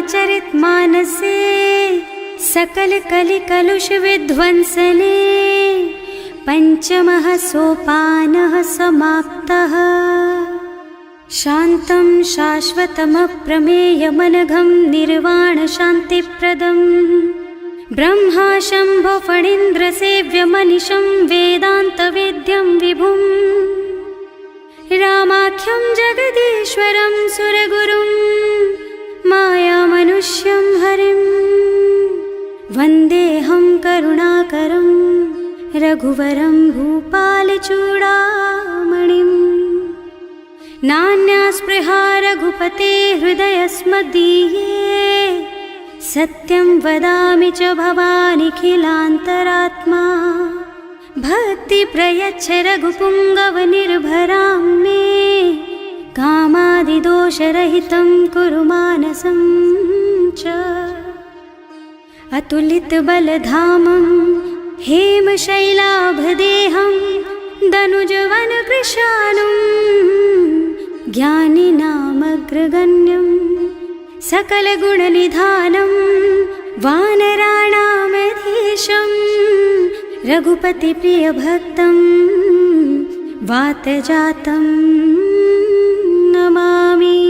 रामचरितमानसे सकल कलि कलुष विध्वंसने पंचमः सोपानः समाप्तः। शान्तं शाश्वतमप्रमेयमनघं निर्वाण शान्तिप्रदम् ब्रह्मा शम्भो फणीन्द्रसेव्यमनिशं वेदान्तवेद्यं विभुम् रामाख्यं जगदीश्वरं सुरगुरुं मायामनुष्यं हरिं वन्देऽहं करुणाकरं रघुवरं भूपालचूडामणिम्। नान्या स्पृहा रघुपते हृदयस्मदीये सत्यं वदामि च भवानिखिलान्तरात्मा। भक्ति प्रयच्छ रघुपुङ्गवनिर्भरां मे कामादिदोषरहितं कुरु मानसं च। अतुलितबलधामं हेमशैलाभदेहं दनुजवनकृशानुं ज्ञानिनामग्रगण्यं सकलगुणनिधानं वानराणामधीशं रघुपतिप्रियभक्तं वातजातं नमामि।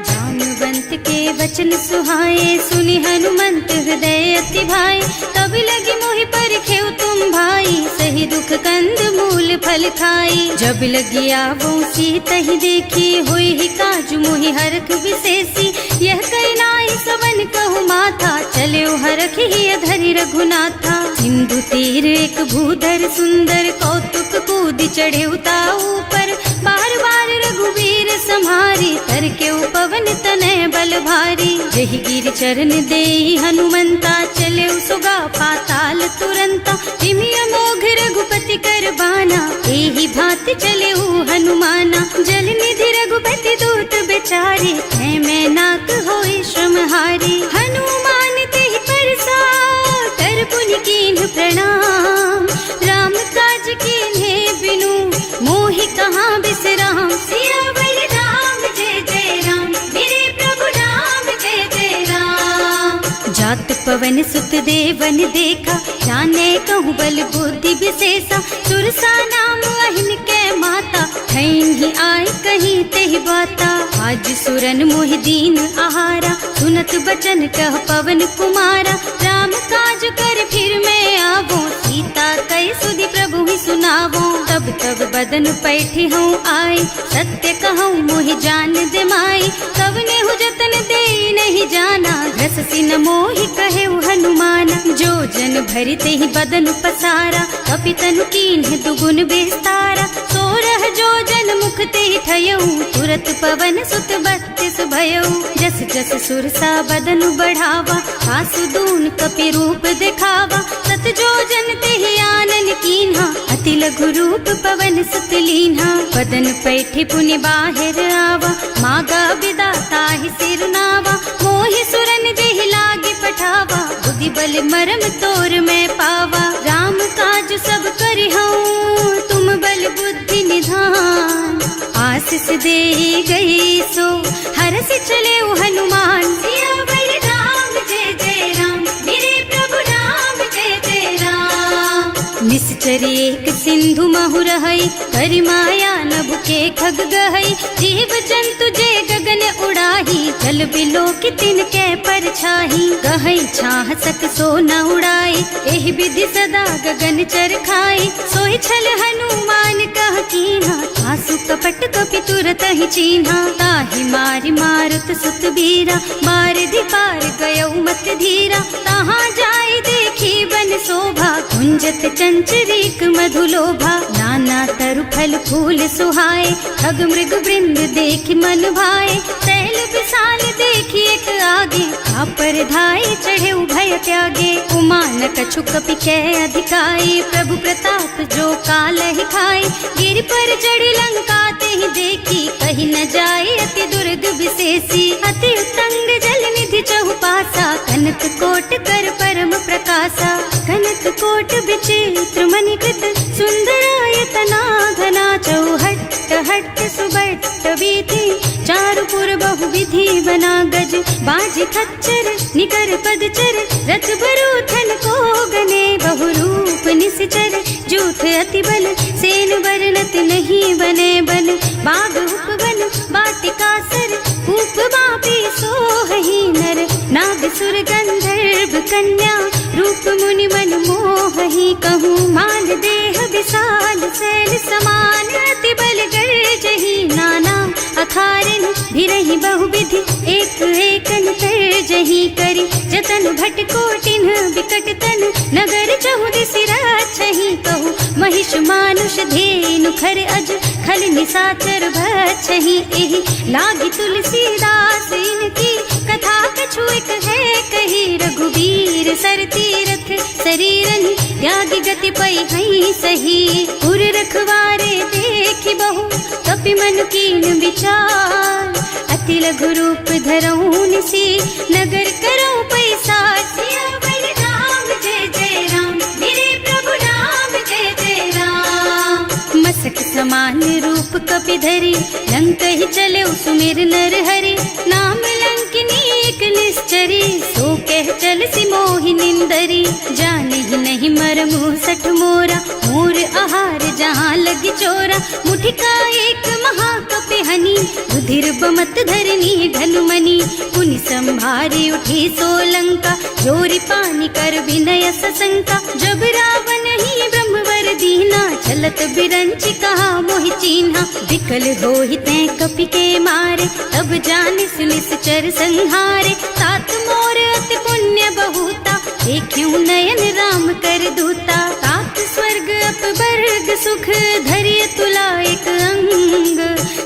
जाम्बवंत के वचन सुहाए सुनि हनुमंत हृदय अति भाई। तब लगी मोहि परखेउ तुम भाई सही दुख कंद मूल फल खाई। जब लगी आवो सीतहि देखी होई ही काजु मोहि हरख विशेषी। यह कई नाई सवन कहु माथा चले हरख ही धरि रघुनाथा। सिंधु तीर एक भूधर सुंदर कौतुक कूद चढ़े उताऊ पर। बार बार रघुवीर सम्हारी तर के पवन तनय बल भारी। जहि गिर चरण देहि हनुमंता चले सुगा पाताल तुरंता। तिमिय मोघ रघुपति कर बाना एहि भांति चले हनुमाना। जल निधि रघुपति दूत बेचारे मैं नाक होई श्रमहारी। हनुमान तेहि परसा कर पुनि कीन्ह प्रणाम। राम काज कीन्हे बिनु मोहि कहाँ बिसराम। सियावर राम जय जय राम मेरे प्रभु राम जय जय राम। जात पवन सुत देवन देखा जाने कहूँ बल बुद्धि विशेषा। सुरसा नाम अहिन के माता ठैन ही आय कहीं तेहि बाता। आज सुरन मोहि दीन आहारा सुनत बचन कह पवन कुमारा। राम काज कर फिर मैं आवो सीता कई सुधि प्रभु ही सुनावो। तब तब बदन पैठी हूँ आए सत्य कहूँ मोहि जान दे माई। तब नेहु जतन दे नहीं जाना घससी न मोहि कहे हनुमाना। जो जन भरि तेहि बदन पसारा कपितनु कीन्ह दुगुन विस्तारा। सोरह जो जन मुख तेहि ठयऊ तुरत पवन सुत 32 भयऊ। जस जस सुरसा बदन बढ़ावा आसु दून कपि रूप दिखावा। सत जो जन तेहि आनन कीन्हा अति लघु रूप पवन सुत लीन्हा। बदन पैठी पुनि बाहिर आवा मागा बिदा ताहि सिरनावा। मोहि सुरन जेहि लागे पठावा बुद्धि बल मरम तोर में पावा। राम काज सब करिहऊँ तुम बल बुद्धि निधान। आशीष दे गई सो हरस चले हनुमान। सियावर राम जय जय राम मेरे प्रभु राम जय जय राम। निश्चर एक सिंधु महु रहई करि माया नभ के खग गहई। जीव जंतु जे गगन उड़ाही जल बिलो की तिनके परछाही। गहई छाह सक सो न उड़ाई एहि विधि सदा गगन चर खाई। सोई छल हनुमान कह कीन्हा आसु कपट कपि तुरत ही चीन्हा। ताहि मारि मारुत सुत बीरा मार पार गयौ मत धीरा। तहाँ जाय देखी बन शोभा कुंजत चंचरीक मधुलोभा। नाना तरु फल फूल सुहाए खग मृग वृंद देखि मन भाए। तैल विशाल देखि एक आगे पर धाय चढ़े भय त्यागे। उमान कछु कपि कै अधिकाई प्रभु प्रताप जो काल ही खाई। गिर पर चढ़ी लंका तेहि देखी कहीं न जाए अति दुर्ग विशेषी। अति उत्तंग जल निधि चहुपासा कनक कोट कर परम प्रकाशा। कनक कोट विचित्र मणिकृत सुंदरायतना घना चौहट्ट हट्ट सुबट बीती, चारु पुर बहु विधि बना गज, बाज खच्चर निकर पदचर, रथ बरूथन को गने, बहु रूप निश्चर, जूथ अति बल, सेन बरनत नहीं बने बन, बाग उपवन बाटिका सर, कूप बापी सोहहि नर, नाग सुर गंधर्व कन्या, रूप मुनि मन मोहहि, कहूँ मान देह विशाल शैल समान, अति बल गर्जहि नाना अखारन, भिरहि बहुविधि एक एकन तरजहि करि, जतन भट कोटिन विकट तन, नगर चहुदिसि राछहि, कहूँ महिष मानुष धेनु खर अज, खल निसाचर भक्षहि, एहि लागी तुलसीदास इनकी, कथा कछु एक है कही, रघुवीर सर तीरथ शरीरनि, त्यागी गति पै हई सही, उर रखवारे देखि बहु, कपि मन कीन विचार, अति लघु रूप धरऊं निसी, नगर करऊं पैसार, सियावर राम जय जय राम, मेरे प्रभु राम जय जय राम, मसक समान रूप कपि धरि, लंक ही चले सुमिर नर हरि, नाम लंकिनी एक निश्चरी, सो कह चल सी मोहि निंदरी, जाने ही नहीं मरमु सठ मोरा, मोर आहार जहाँ लगी चोरा, मुठिका एक महाकपि हनी, रुधिर बमत धरनी धनुमनी, पुनि संभारी उठी सोलंका, जोरी पानी कर विनय सशंका, जब रावण ही ब्रह्मवर दीना, चलत बिरंची कहा मोहि चीन्हा, विकल होहि तै कपि के मारे, तब जानिस निश्चर संहारे, तात मोर अति पुण्य बहुता, देखियो नयन राम कर दूता, तात स्वर्ग अपवर्ग सुख, धरिय तुला एक अंग,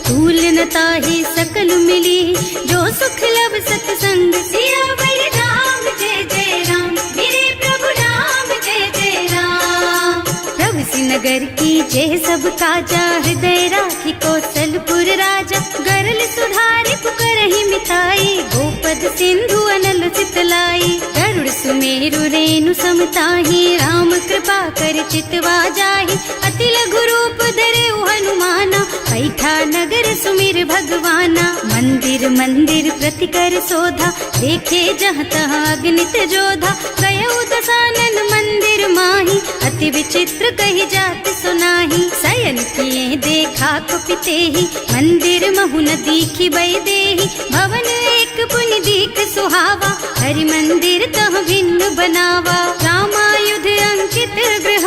तूल न ताहि सकल मिली, जो सुख लब सतसंग, सियावर राम जय जय राम, मेरे प्रभु राम जय जय राम, प्रभु नगर की जय सब काजा, हृदय राखी कौशलपुर राजा, गरल सुधारि पुकरहि मिताई, गोपद सिंधु अनल चितलाई, गरुड़ सुमेरु रेणु समताहि, राम कृपा कर चितवा जाहि, अति लघु रूप धरे हनुमाना, बैठा नगर सुमिर भगवाना, मंदिर मंदिर प्रति कर शोधा, देखे जहाँ तहाँ अगणित जोधा, गयो दसानन मंदिर माही, अति विचित्र कही जात सुनाही, शयन किए देखा कुपितेहि, मंदिर महु न दीखि बै देहि, भवन एक पुनि दीख सुहावा, हरि मंदिर तह भिन्न बनावा, रामायुध अंकित गृह,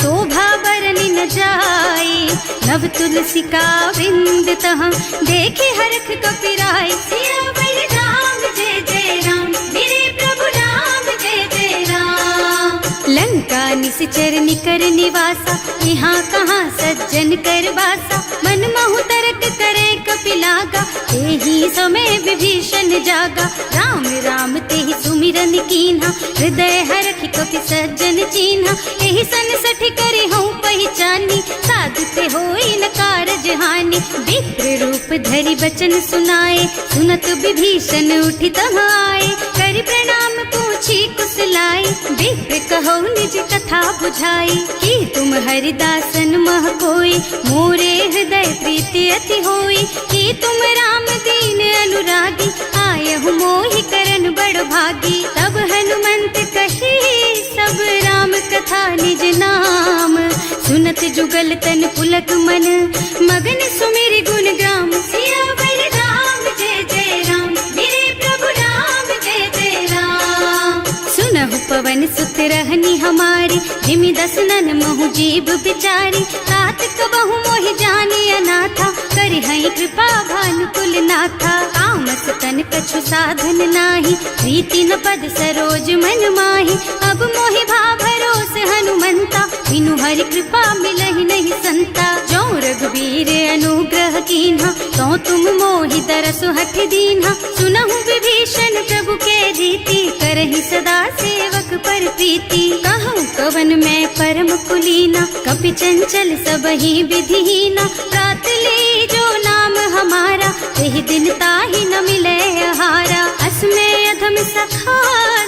शोभा बरनि न जाई, नव तुलसी का वृंद तह, देखे हरख कपिराई, सियावर राम जय जय राम, मेरे प्रभु राम जय जय राम, लंका निश्चर निकर निवासा, यहाँ कहाँ सज्जन कर बासा, मन महु तरक करे कपिलागा, तेहि समय विभीषण जागा, राम राम तेहि सुमिरन कीन्हा, हृदय हरखि कपि सज्जन चीन्हा, एहि सन सठि करि हूँ पहचानी, साधु ते होई न कारज हानि, विप्र रूप धरि बचन सुनाए, सुनत विभीषण उठि तहाँ आए, करि प्रणाम पूछी कुशलाई, विप्र कहो निज कथा बुझाई, कि तुम हरिदासन मह कोई, मोरे हृदय प्रीति अति होई, कि तुम राम दीन अनुरागी, आयहु मोहि करन बड़ भागी, तब हनुमंत कही सब राम कथा निज नाम, सुनत जुगल तन पुलक मन, मगन सुमिरि गुण ग्राम, सियावर राम जय जय राम, मेरे प्रभु राम जय जय राम, सुनहु पवन सुत रहनी हमारी, जिमि दसनन महु जीव बिचारी, तात कबहु मोहि जानी अनाथा, करि हई कृपा भानुकुल नाथा, तामस तन कछु साधन नाही, प्रीति न पद सरोज मन माही, अब मोहि भा भरोस हनुमंता, बिनु हरि कृपा मिलहि नहीं संता, जो रघुवीर अनुग्रह कीन्हा, तो तुम मोहि दरसु हठ दीन्हा, सुनहु विभीषण प्रभु के रीति, करहि सदा सेवक पर प्रीति, कहूँ कवन मैं परम कुलीना, कपि चंचल सबहि विधिहीना, प्रात ले जो नाम हमारा, तेहि दिन ताहि न मिले आहारा, असमय अधम सखा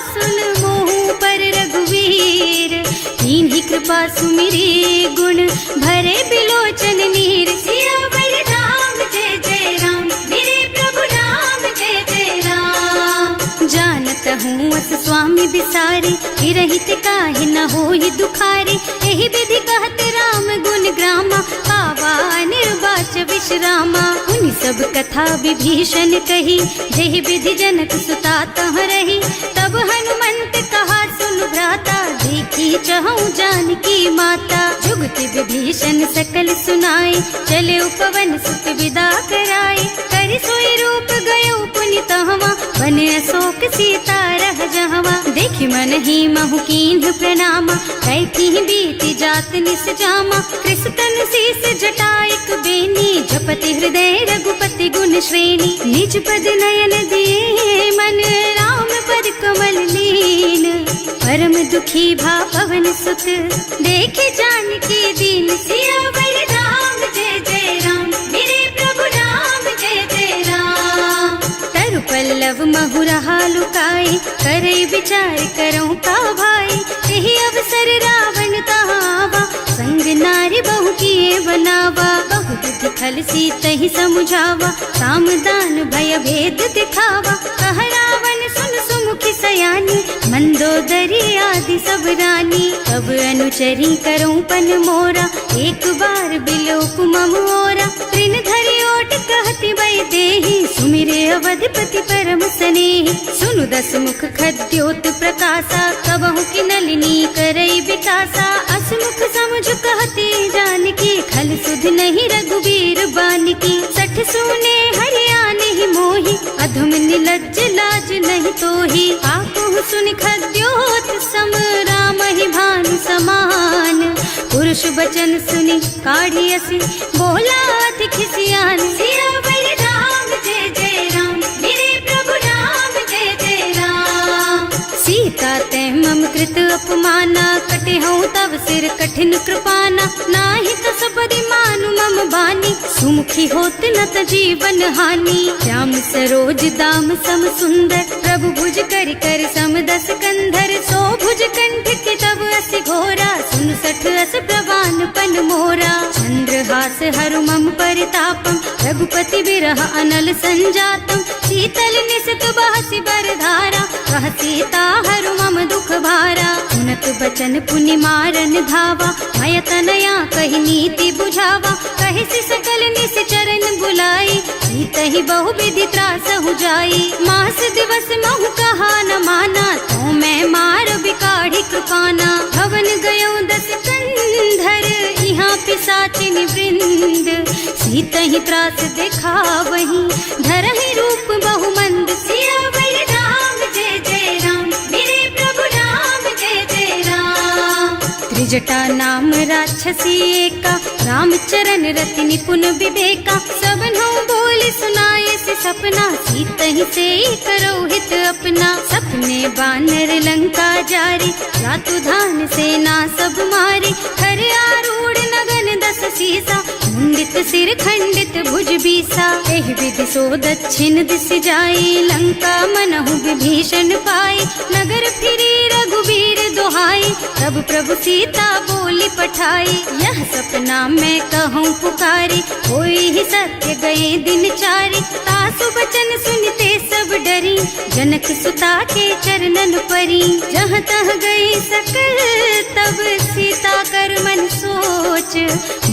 सुन मोहु पर रघुवीर, कीन्ही कृपा सुमिरी गुण भरे बिलोचन नीर, सियावर सारे, हिरहित काहे न होई दुखारे। एहि विधि कहत राम गुण ग्रामा, पावा निर्वाच विश्रामा। उन सब कथा विभीषण कही, जेहि विधि जनक सुता तह रही। तब हनुमंत कहा सुन भ्राता, देखी चहु जानकी माता। जुगति विभीषण सकल सुनाए, चले उपवन सुत विदा कराए। करि सोई रूप गयो पुनि तहवा, बने अशोक सीता रह जहवा। देखि मन ही महु कीन्ह प्रणामा, कैथी बीति जात निस जामा। कृष्ण शीस जटायक बेनी, जपति हृदय रघुपति गुण श्रेणी। निज पद नयन दिए मन, राम पद कमल लीन। परम दुखी भा पवन सुत, देखे जानकी दीन। सियावर राम जय जय राम, मेरे प्रभु राम जय जय राम। तरु पल्लव महुरहा लुकाए, करे विचार करो का भाई। यही अवसर रावण तहावा, संग नारी बहु किए बनावा। बहु विधि खल सीतहि समुझावा, साम दान भय भेद दिखावा। कह रावण सुन सुमुखी सयानी, मंदोदरी आदि सब रानी। तब अनुचरी करऊं पन मोरा, एक बार बिलोक मम ओरा। तृण धरि ओट कहति वै देहि, सुमिरे अवधिपति परम स्नेहि। सुनु दस मुख खद्योत प्रकाशा, कबहु की नलिनी करई विकासा। असमुख समुझ कहति जानकी, खल सुध नहीं रघुबीर बानिकी। सठ सूने हरियाणा ही मोहि, अधम निलज्ज लाज नहीं तोहि। आकुह सुनि खद्योत सम, राम ही भानु समान। पुरुष बचन सुनि काढ़ी असी, बोला अति खिसियान। सियावर राम जय जय राम, मेरे प्रभु राम जय जय राम। सीता तै मम कृत अपमाना, कटे हूँ तव सिर कठिन कृपाना। नाही तो सबरि मानु मम बानी, सुमुखी होत न त जीवन हानि। श्याम सरोज दाम सम सुंदर, प्रभु भुज कर कर सम दस कंधर। सो भुज कंठ के तब अस घोरा, सुन सठ अस प्रवान पन मोरा। चंद्रहास हरु मम परितापम, रघुपति बिरह अनल संजातम। शीतल निसत बहसि बरधारा, कह सीता हरु मम दुख भारा। सुनत बचन पुनि मारन धावा, भय तनया कहि नीति बुझावा। कहि सकल निस चरण बुलाई, सीतहि बहु विधि त्रासहु जाई। मास दिवस महु कहा न माना, तो मैं मार बिकाढ़ी कृपाना। भवन गयो दस कंधर, यहाँ पिशाचिनी वृंद। सीतहि त्रास दिखावहि, धरहि रूप बहु मंद। सियावर राम जय जय राम, मेरे प्रभु राम जय जय राम। त्रिजटा नाम राक्षसी एका, रामचरण रति निपुण विवेका। सबनों बोल सुनाए से सपना, सीतहि से करो हित अपना। सपने बानर लंका जारी, रातु धान सेना सब मारी। खर आरूढ़ नगन दस सीसा, मुंडित सिर खंडित भुज बीसा। एहि विधि सो दक्षिण दिस जाई, लंका मनहु विभीषण पाई। नगर फिरी रघुबीर दुहाई, तब प्रभु सीता बोली पठाई। यह सपना मैं कहूँ पुकारी, होई ही सत्य गए दिन चारी। तासु बचन सुनते सब डरी, जनक सुता के चरणन परी। जहाँ तह गई सकल, तब सीता कर मन सोच।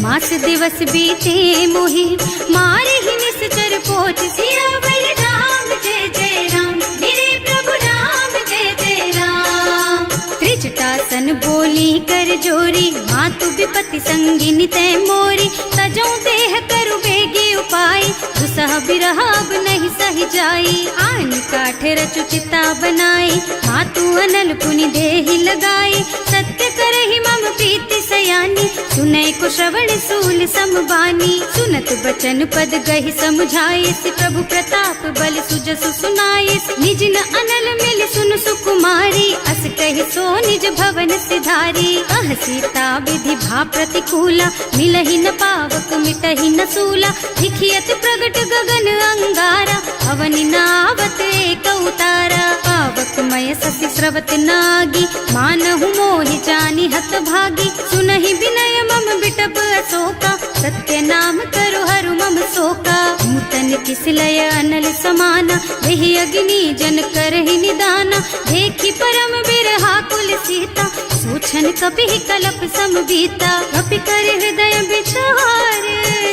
मास दिवस बीते मोहि, मारे ही निश्चर पोच। सियावर राम जय जय राम, मेरे प्रभु राम जय जय राम। त्रिजटासन बोली कर जोरी, मातु विपति संगिनी तै मोरी। तजो देह करु बेगी उपाय, दुसह बिरह अब नहीं सही जाई। आन काठ रचु चिता बनाई, मातु अनल पुनि देहि लगाई। सत्य करहि मम प्रीति सयानी, सुनै को श्रवण सूल समबानी। सुनत बचन पद गहि समुझाइस, प्रभु प्रताप बल सुजसु सुनाइस। निज न अनल मिल सुन सुकुमारी, अस कहि सो निज भवन सिधारी। कह सीता विधि भा प्रतिकूला, मिलहि न पावक मिटहि न सूला। दिखियत प्रगट गगन अंगारा, अवनि नावत एक उतारा। पावक मय ससि स्रवत नागी, मानहु मोहि जानि हत भागी। सुनहि विनय मम बिटप अशोका, सत्य नाम करु हरु मम शोका। नूतन किसलय अनल समाना, वही अग्नि जन करहि निदाना। देखी परम बिरहा कुल सीता, सोचन कपि कलप सम बीता। कपि कर हृदय विचार,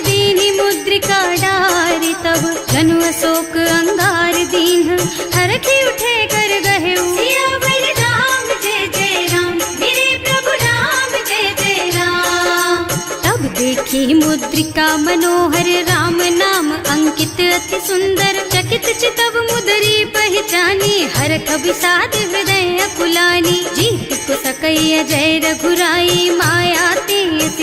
दीनी मुद्रिका डारी। तब जनु अशोक अंगार दीन, हरखी उठे कर गहे सियावर राम जय जय राम, मेरे प्रभु राम जय जय राम। तब देखी मुद्रिका मनोहर, राम नाम अंकित अति सुंदर। चकित चितव मुदरी पहचानी, हरख विषाद हृदय अकुलानी। जीत को सकैय जय रघुराई, माया ते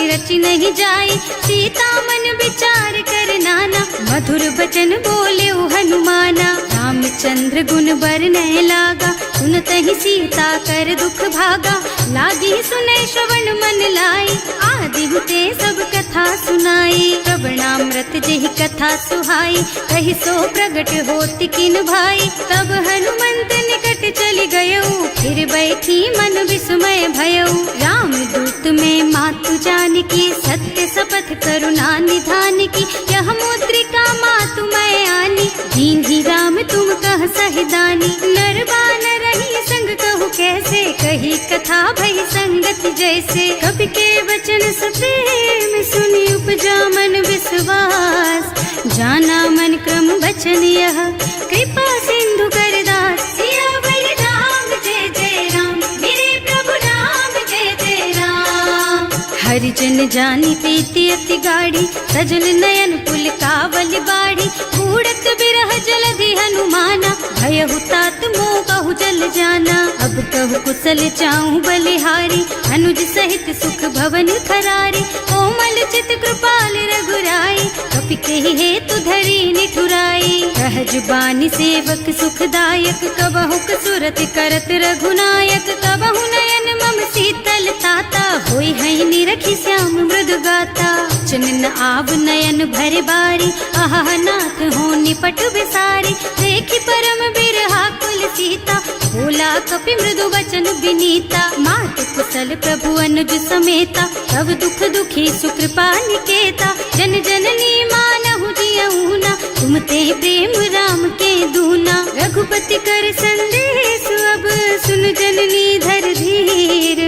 रचि नहीं जाई। सीता मन विचार कर नाना, मधुर बचन बोले हनुमाना। रामचंद्र गुण बरनय लागा, सुनतहि सीता कर दुख भागा। लागी सुनै श्रवण मन लाई, आदि हुते सब कथा सुनाई। श्रवणामृत जेहि कथा सुहाई, कहि सो प्रगट होति किन भाई। तब हनुमंत निकट चली गयऊ, फिर बैठी मन विस्मय भयऊ। राम दूत में मातु जानकी, सत्य शपथ करुणा निधान की। यह मुद्रिका मातु मैं आनी, दीन्ही राम तुम कह सहिदानी। नर बानर रही संग कहु कैसे, कही कथा भई संगति जैसे। कवि के वचन सप्रेम सुनि उपजा मन विश्वास। जाना मन क्रम वचन यह, कृपा सिंधु कर दास। सियावर राम जय जय राम, मेरे प्रभु राम जय जय राम। हरिजन जानी प्रीति अति गाढ़ी, सजल नयन पुल कावल बाड़ी। बूढ़त बिरह जलधि हनुमाना, भयहु तात मोह कहु जल जाना। अब कहु कुशल चाहूं बलिहारी, अनुज सहित सुख भवन खरारी। कोमल चित कृपाल रघुराई, कपि कहि हेतु धरी निठुराई। कह जुबानी सेवक सुखदायक, कबहु सुरत करत रघुनायक। कबहु नयन मम शीतल ताता, होई है निरखी श्याम मृदु गाता। चनन आव नयन भरे बारी, आहा नाथ हो निपट बिसारी। देखी परम बिरहा कुल सीता, बोला कपि मृदु वचन विनीता। मात कुशल प्रभु अनुज समेता, तब दुख दुखी सुकृपा निकेता। जन जननी मानहु जियऊना, तुम ते प्रेम राम के दूना। रघुपति कर संदेश अब सुन जननी धर धीर।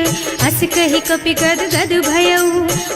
हस कहि कपि गद गद भयऊ,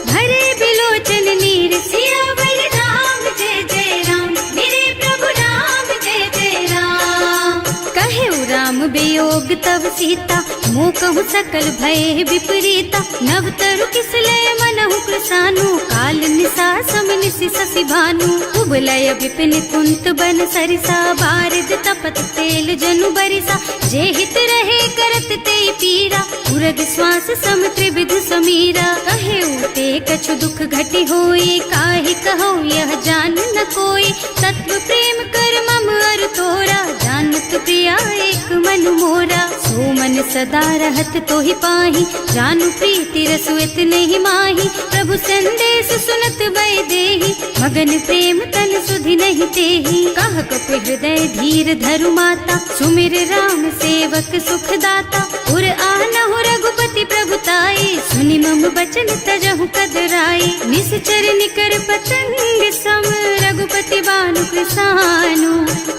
भरे बिलोचन नीर। सियावर राम जय जय राम, मेरे प्रभु राम जय जय राम। कहे राम वियोग तब सीता, मोह कहु सकल भय विपरीता। नव तरु किसलय मनहु कृसानु, काल निसा सम निसि शशि भानु। उबलय विपिन कुंत बन सरिसा, बारिद तपत तेल जनु बरिसा। जे हित रहे करत ते पीरा, उरग श्वास सम त्रिविध समीरा। कहे उते कछु दुख घटि होई, काहि कहो यह जान न कोई। तत्व प्रेम कर मम अर तोरा, जानत प्रिया एक मन मोरा। सो मन सदा रहत तोहि पाहि, जानु प्रीति रसु इतने ही माही। प्रभु संदेश सुनत बै देहि, मगन प्रेम तन सुधि नहीं तेहि। कह कपि हृदय धीर धरु माता, सुमिर राम सेवक सुख दाता। उर आनहु रघुपति प्रभुताई, सुनि मम बचन तजहु कदराई। निश्चर निकर पतंग सम, रघुपति बानु कृसानु।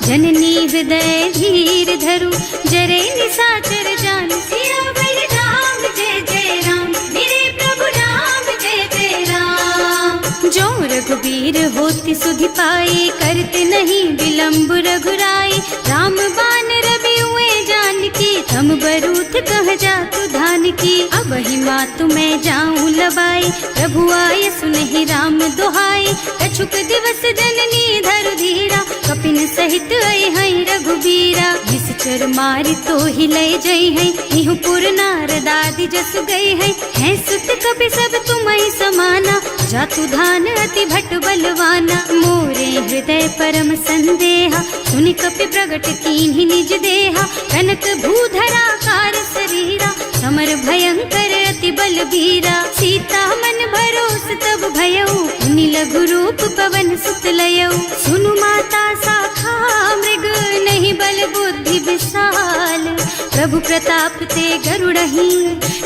जननी हृदय धीर धरु, जरे निशाचर जानु। सियावर राम जय जय राम, मेरे प्रभु राम जय जय राम। जो रघुबीर होति सुधि पाई, करते नहीं विलम्ब रघुराई। राम बान रवि हुए जानकी, थम बरूथ कह जातु धान की। अब ही मातु मैं जाऊं लबाई, प्रभु आय सुनहि राम दुहाई। कछुक दिवस जननी धरु धीरा, कपिन सहित आई है रघुबीरा। निश्चर मारि तो ही लय जई है, इहु पुर नारद आदि जसु गई है। हैं सुत कपि सब तुम्हि समाना, जातु धान अति भट बलवाना। मोरे हृदय परम संदेहा, सुनि कपि प्रगट कीन्हि निज देहा। कनक भूधरा कार शरीरा, समर भयंकर अति बलबीरा। सीता मन भरोस तब भयऊ, मुनि लघु रूप पवन सुत लयऊ। सुनु माता शाखा मृग, नहीं बल बुद्धि विशाल। प्रभु प्रताप ते गरुड़हि,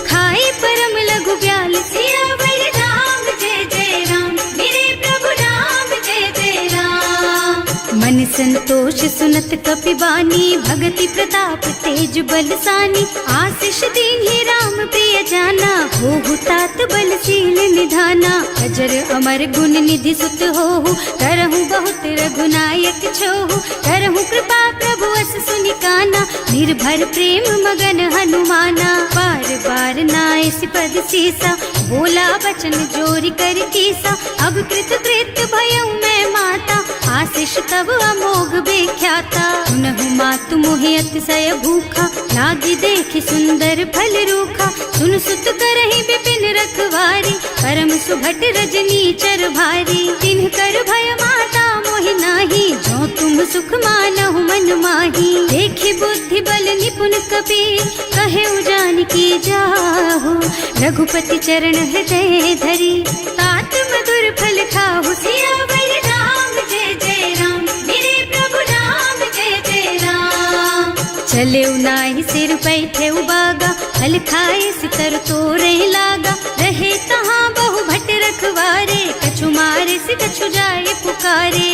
खाई परम लघु ब्याल। सियावर राम जय जय राम, मेरे प्रभु राम जय जय राम। संतोष सुनत कपिबानी, भगति प्रताप तेज बलसानी। आशीष दीन्हि राम प्रिय जाना, होहु तात बलशील निधाना। अजर अमर गुण निधि सुत होहु, करहु बहुत रघुनायक छोहु। करहु कृपा प्रभु अस सुनि काना, निर्भर प्रेम मगन हनुमाना। बार बार नाय सिपद सीसा, बोला बचन जोरी कर कीसा। अब कृत कृत भयउ मैं माता, आशीष तब अमोघ बेख्याता। सुनहु मातु मोहि अतिशय भूखा, लागी देखि सुंदर फल रूखा। सुन सुत करहि विपिन रखवारी, परम सुभट रजनी चर भारी। तिन्ह कर भय माता मोहि नाही, जो तुम सुख मानहु मन माही। देखि बुद्धि बल निपुण कबीर, कहे जानकी जाहु। रघुपति चरण हृदय धरी, तात मधुर फल खाहु। सियावर राम जय जय राम, मेरे प्रभु राम जय जय राम। चले नाहि सिर बैठे बागा, फल खाए सितर तोरे लागा। रहे तहाँ बहु भट रखवारे, कछु मारे से कछु जाए पुकारे।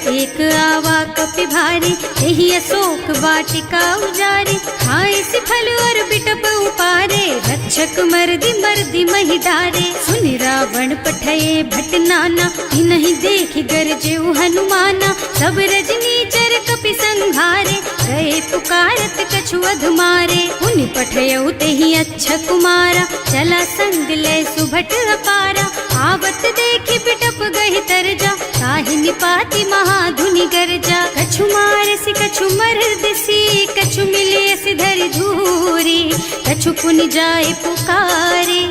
एक आवा कपि भारी, यही अशोक वाटिका उजारी। खाए से फल और बिटप उपारे, रक्षक मर्दी मर्दी मही डारे। सुनि रावण पठये भट नाना, नहीं देखि गरजे हनुमाना। सब रजनी चर कपि संघारे, गए पुकारत कछु अधुमारे। उनि पठयउ तेहि अच्छा कुमारा, चला संग ले सुभट अपारा। आवत देखि बिटप गहि तरजा, ताहि निपाति महाधुनि गरजा। कछु मारसि कछु मर्दसी, कछु मिले सिधरि धूरी। कछु पुनि जाए पुकारे,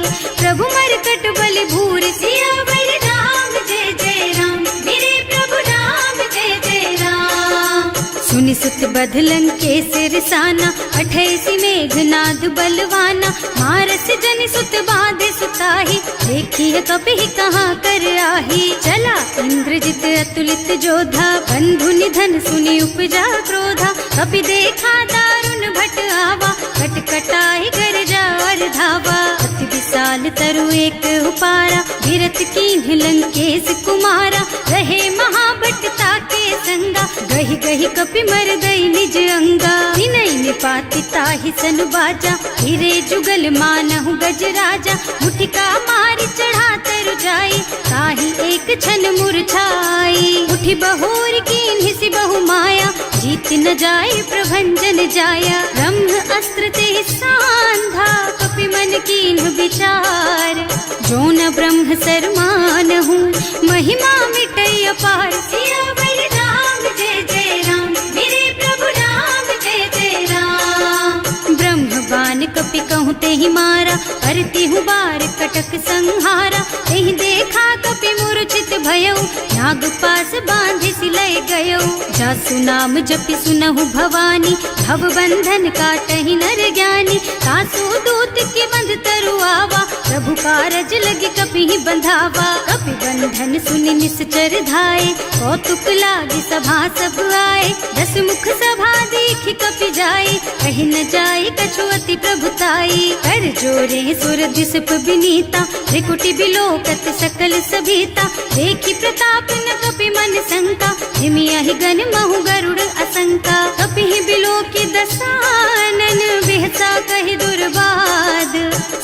प्रभु मरकट बलि भूरि। सियावर राम जय जय राम, मेरे प्रभु राम जय जय राम। सुनि सुत बध लंकेश रिसाना, अठैसी मेघनाद बलवाना। मारस जनि सुत बाधे सुताही, देखी कपि कहाँ कर आही। चला इंद्रजित अतुलित जोधा, बंधु निधन सुनि उपजा क्रोधा। कपि देखा दारुण भट आवा, कटकटाई गरजा और धावा। अति विशाल तरु एक उपारा, गिरत कीन्ह लंकेश कुमारा। रहे महाभट ताके संगा, गहि गहि कपि मर गई निज अंगा। विनय निपाति ताहि सन बाजा, हिरे जुगल मानहु गज राजा। मुठिका मारि चढ़ा तरु जाई, ताहि एक छन मुरझाई। उठि बहोर कीन्हि सि बहु माया, जीत न जाए प्रभंजन जाया। ब्रह्म अस्त्र ते सांधा, कपि मन कीन्ह विचार। जो न ब्रह्म सर मानहु, महिमा मिटै अपार। सियावर राम जय जय राम, मेरे प्रभु राम जय जय राम। ब्रह्म बान कपि कहूँ तेहि मारा, करती हूँ बार कटक संहारा। तेहि देखा कपि मूर्छित भयउ, नाग पास बांधि सिलय गयउ। जासु नाम जपि सुनहु भवानी, भव बंधन काटहि नर ज्ञानी। सासु दूत की बंध तरु आवा, प्रभु कारज लगी कपि बंधावा। कपि बंधन सुनि निश्चर धाये, कौतुक लागी सभा सब आए। दस मुख सभा देखि कपि जाए, कहि न जाए कछु अति प्रभुताई। कर जोरे सुर दिसप विनीता, त्रिकुटी बिलोकत सकल सभीता। देखि प्रताप न कपि मन शंका, हिमियाहि गण महु गरुड़ असंका। कपि बिलोकी दसानन, बिहसा कहि दुर्बाद।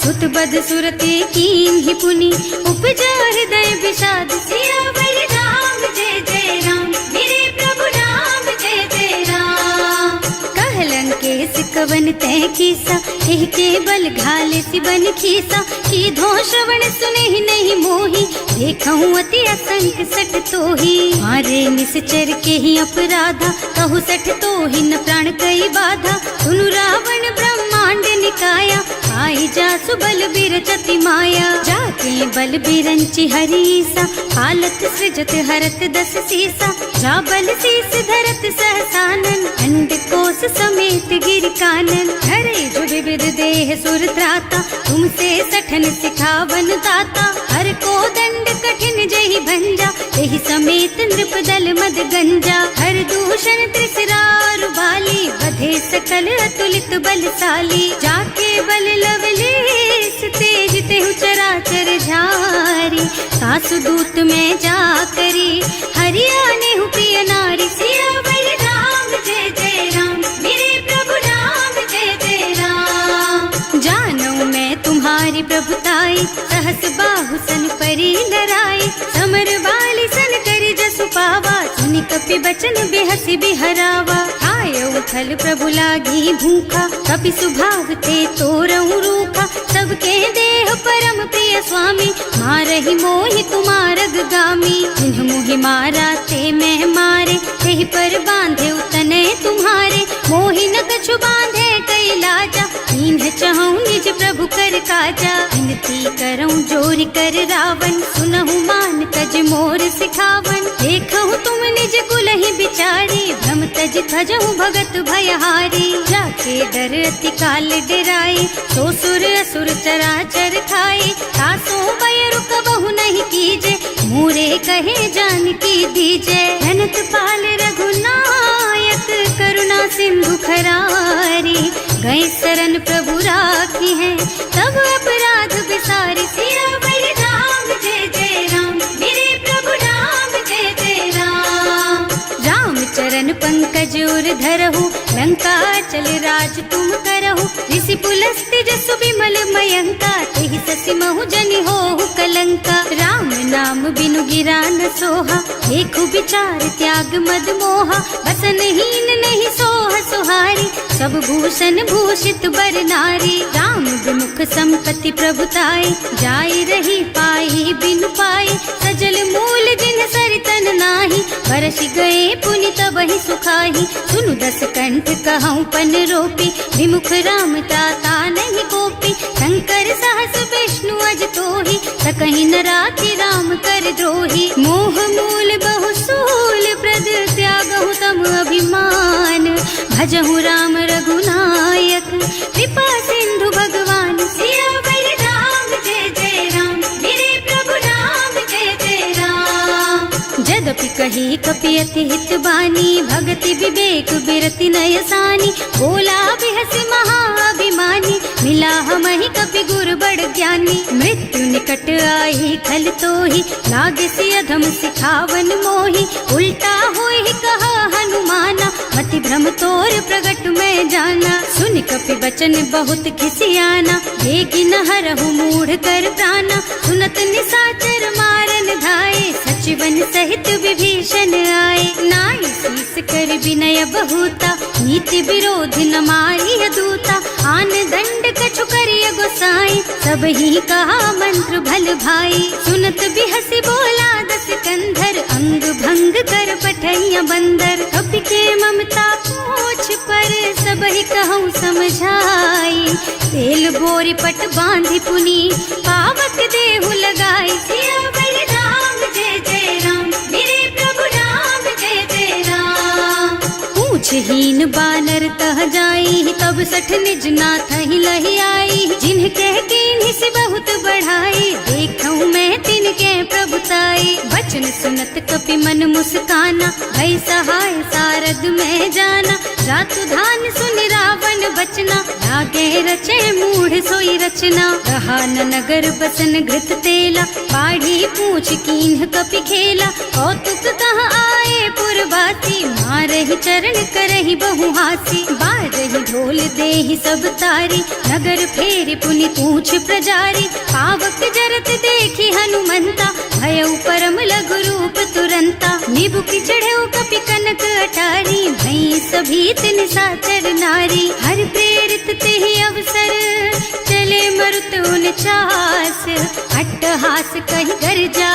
सुत बद सुरते कीन्हि पुनि, उपजा हृदय विषाद। सियावर राम जय जय राम, मेरे प्रभु राम जय जय राम। कह लंकेश कवन तै कीसा, एह के बल घाले सि बन खीसा। कीधो श्रवण सुनेहि नहीं मोही, देखहु अति असंख सठ तोही। मारे निश्चर के ही अपराधा, कहु सठ तोहि न प्राण कई बाधा। सुनु रावण ब्रह्मांड निकाया, आई जासु बल बिरचति माया। जाके बल बिरंचि हरीसा, हालत सृजत हरत दस सीसा। जा बल शीस धरत सहसानन, अंड कोस समेत गिर कानन। हरे जो विविध देह सुर त्राता, तुमसे सठन सिखावन दाता। हर को दंड कठिन जहि भंजा, एहि समेत नृप दल मद गंजा। हर दूषण त्रिसरार बाली, बधे सकल अतुलित बलशाली। जाके बल लवलेस तेज तेहु चराचर झारी। सासु दूत में जा करी, हरियाणे हु प्रिय नारी। सियावर आई, सहस बाहु सन परी लराई, समर बाली सन करी जसु पावा, सुनि कपि बचन बेहसी बिहरावा। आय उथल प्रभु लागी भूखा, कपि सुभाव ते तोरहु रूखा, सबके देह परम प्रिय स्वामी, मारहि मोहि तुमारग गामी। जिन्ह मोहि मारा ते मैं मारे, तेहि पर बांधे उतने तुम्हारे, मोहि न कछु बांधे कई लाजा, नींद चहूँ निज प्रभु कर काजा। विनती करऊँ जोरि कर रावण, सुनहु मान तज मोर सिखावन, देखहु तुम निज कुलहि बिचारी, भ्रम तज थजहु भगत भयहारी। जाके डर अति काल डराई, सो सुर असुर चराचर खाए, तासो भय रुक बहु नहीं कीजे, मोरे कहे जानकी दीजे। धनत पाल रघुनायक, करुणा सिंधु खरारी, गए शरण प्रभु राखी है, तब अपराध बिसारी। सियावर राम जय जय राम, मेरे प्रभु राम जय जय राम। राम चरण पंकज उर धरहु, लंका चल राज तुम करहु, ऋषि पुलस्त्य जसु बिमल मयंका, तेहि ससि महु जनि होहु कलंका। राम नाम बिनु गिरा न सोहा, देखु विचार त्याग मद मोहा, बसन हीन नहीं सोह सुहारी, सब भूषण भूषित बर नारी। राम विमुख संपत्ति प्रभुताई, जाई रही पाई बिनु पाई, सजल मूल जिन सरितन नाही, बरसि गए पुनि तबहि सुखाही। सुनु दस कंठ कहऊँ पन रोपी, विमुख राम ताता नहीं कोपी, शंकर सहस विष्णु अज तोहि, सकहि न राखि राम कर द्रोही। मोह मूल बहु सूल प्रद, त्यागहु तम अभिमान, भजहु राम रघुनायक, कृपा सिंधु भगवान। सियावर राम जय जय राम, मेरे प्रभु राम जय जय राम। जदपि कही कपि अति हित बानी, भगति विवेक बिरति नय सानी, बोला बिहसि महाअभिमानी, मिला हमहि कपि गुर बड़ ज्ञानी। मृत्यु निकट आई खल तोहि, लागे सि अधम सिखावन मोहि, उल्टा होहि कहा हनुमाना, मति भ्रम तोर प्रगट में जाना। सुन कपि बचन बहुत खिसियाना, देगी न हरहु मूढ़ कर प्राणा, सुनत निसाचर मारन धाये, सचिवन सहित विभीषण आए। नाई शीस कर विनय बहुता, नीति विरोधी न मारिय दूता, आन दंड कछु करिय गोसाई, सब ही कहा मंत्र भल भाई। सुनत बिहसी बोला दस कंधर, अंग भंग कर पठैया बंदर, कपि के ममता पूछ पर, सब ही कहूँ समझाई। तेल बोरी पट बांधि पुनी, पावक देहु लगाई। सियावर राम जय जय राम, मेरे प्रभु राम जय जय राम। पूछहीन बानर तह जाई, तब सठ निज नाथ ही लही आई, जिन्ह कह कीन्हि से बहुत बढ़ाई, देखऊँ मैं तिनके प्रभुताई। वचन सुनत कपि मन मुस्काना, भई सहाय सारद में जाना, जातु धान सुन रावण बचना, लागे रचे मूढ़ सोई रचना। रहा न नगर बसन घृत तेला, बाढ़ी पूछ कीन्ह कपि खेला, कौतुक कह आए पुरवासी, मारहि चरण करहि बहु हासी। बारहि ढोल देहि सब तारी, नगर फेरि पुनि पूछ प्रजारी, पावक जरत देखि हनुमंता, भयउ परम लघु रूप तुरंता। निबुकि चढ़ऊ कपि कनक अटारी, भई सभीत निसाचर नारी, हर प्रेरित तेहि अवसर, चले मरुत उनचास, अट्टहास कहि गर्जा,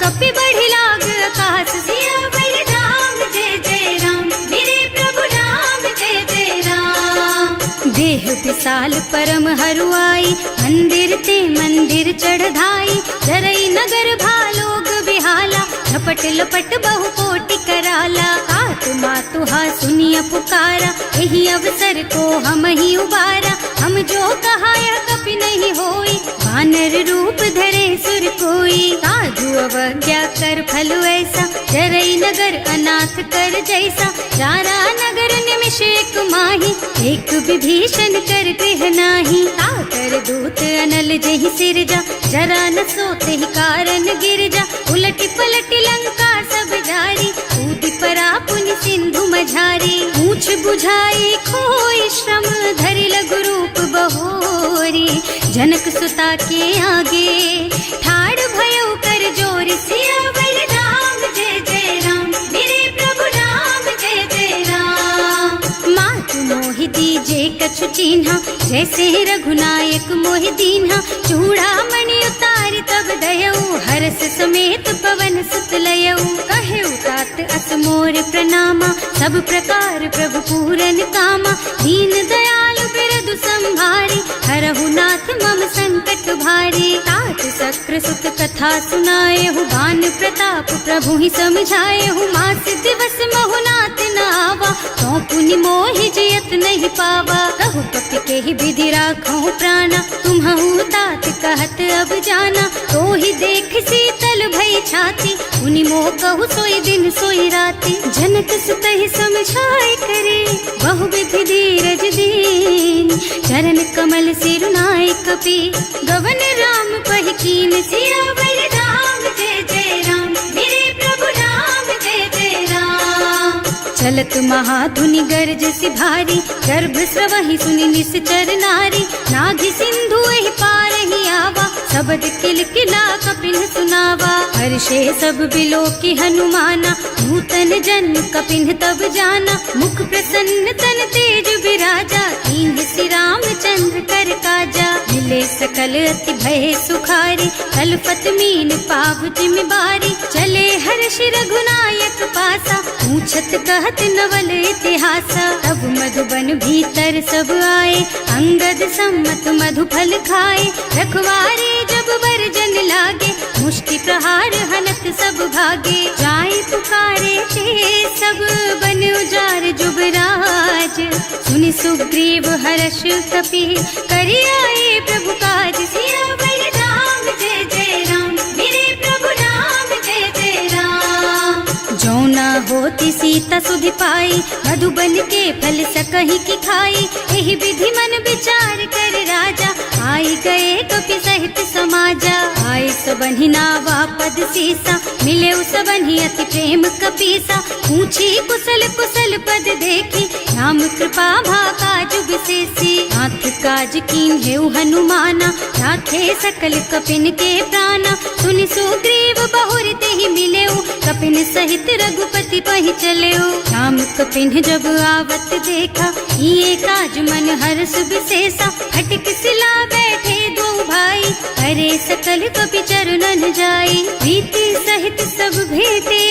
कपि बढ़ि लाग आकाश। सियावर राम जय जय राम, मेरे प्रभु राम जय जय राम। देह विशाल परम हरुआई, मंदिर ते मंदिर चढ़धाई, जरई नगर भालोग बिहाला, झपट लपट बहु कोटि कराला। आत्मा तुहा सुनिय पुकारा, यही अवसर को हम ही उबारा, हम जो कहा यह कपि नहीं होई, वानर रूप धरे सुर कोई। साधु अवज्ञा कर फल ऐसा, जरई नगर अनाथ कर जैसा, चारा नगर निमिष एक माही, एक विभीषण कर गृह नाही। ताकर दूत अनल जहि सिरजा, जरा न सोते ही कारण गिर जा, उलटी पलटी लंका सब जारी, कूदि परा पुनि सिंधु मझारी। पूछ बुझाई खोई श्रम, धरि लघु रूप बहोरी, जनक सुता के आगे ठाड़ भयो कर जोर, सियावर राम जय जय राम, मेरे प्रभु राम जय जय राम। मात मोहि दीजे कछु चिन्हा, जैसे रघुनायक मोहि दीन्हा। चूड़ा मणि उतारि तब दयऊ, हरस समेत पवन सुत लयऊ। कहेऊ तात अस मोर प्रणामा, सब प्रकार प्रभु पूरन कामा। दीन दयालु बिरदु संभारी, हरहु नाथ मम संकट भारी। तात सक्र सुत कथा सुनाएहु, बान प्रताप प्रभु ही समझाएहु। मास दिवस महु नाथ न आवा, तो पुनि मोहि जियत नहीं पावा। कहु कपि के ही विधि राखहु प्राणा, तुम्हु तात कहत अब जाना। तो ही देख शीतल भई छाती, उनि मोह कहु सोई दिन सोई राती। जनक सुत ही समझाए करे, बहु विधि धीरज दीन। चरण कमल सिरुनाए कपि, गवन राम पहि कीन। सियावर राम जय जय राम, मेरे प्रभु राम जय जय राम। चलत महाधुनि गरज सि भारी, गर्भ स्रवहि सुनि निश्चर नारी। नाभि सिंधु एहि पार ही आवा, शब्द किलकिला कपिन सुनावा। हर्षे सब बिलो की हनुमाना, नूतन जन्म कपिन तब जाना। मुख प्रसन्न तन तेज विराजा, कीन्ह श्री रामचंद्र कर काजा। मिले सकल अति भय सुखारी, कलपत मीन पाव जिम बारी। चले हर्ष रघुनायक पासा, पूछत कहत नवल इतिहासा। तब मधुबन भीतर सब आए, अंगद सम्मत मधु फल खाए। रखवारे जब बरजन लागे, मुष्टि प्रहार हनत सब भागे। जाए पुकारे ते सब बन उजार जुबराज। सुनि सुग्रीव हर्ष कपि, करि आए प्रभु काज। सियावर राम जय जय राम, मेरे प्रभु राम जय जय राम। जो न होती सीता सुधि पाई, मधुबन के फल सकहि की खाई। एहि विधि मन विचार कर राजा, आई गए कपि सहित समाजा। आए सबन्हि नावा पद सीसा, मिले सबन्हि अति प्रेम कपीसा। पूछी कुशल कुशल पद देखी, राम कृपा भाकाजु विशेषी। नाथ काज कीन्हेउ हनुमाना, राखे सकल कपिन के प्राणा। सुनि सुग्रीव बहुर तेहि मिलेउ, कपिन सहित रघुपति पहि चलेउ। राम कपिन जब आवत देखा, ये काज मन हर्ष विशेषा। हटिक सिला बैठे दो भाई, हरे सकल कपि चरणन जाई। प्रीति सहित सब भेटे,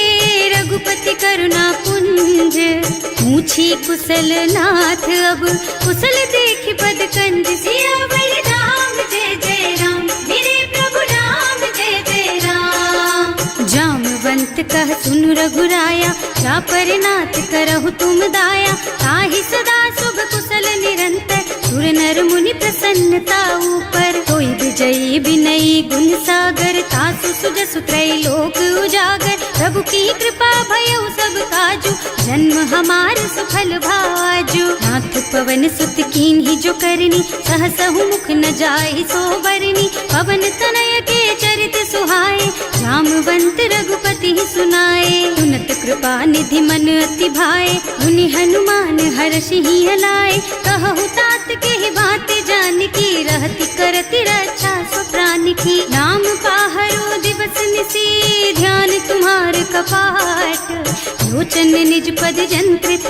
रघुपति करुणा पुंज। पूछी कुशल नाथ अब, कुशल देखि पद कंज। सियावर राम जय जय राम, मेरे प्रभु राम जय जय राम। जामवंत कह सुनु रघुराया, जा पर नाथ करहु तुम दाया। ताहि सदा शुभ कुशल निरंतर, सुर नर मुनि प्रसन्नता ऊपर। कोई विजयी विनयी गुण सागर, तासु सुजसु त्रैलोक उजागर। प्रभु की कृपा भयउ सब काजू, जन्म हमार सुफल भाजू। नाथ पवन सुत कीन्ही जो करनी, सहसहु मुख न जाहि सो बरनी। पवन तनय के चरित सुहाए, जामवंत रघुपति सुनाए। सुनत कृपा निधि मन अति भाए, मुनि हनुमान हर्षि ही हलाए। कहु तात के ही बात जानकी, रहति करति रक्षा सो प्राण की। नाम पाहरो दिवस निसी, ध्यान तुम्हार कपाट। लोचन निज पद जंत्रित,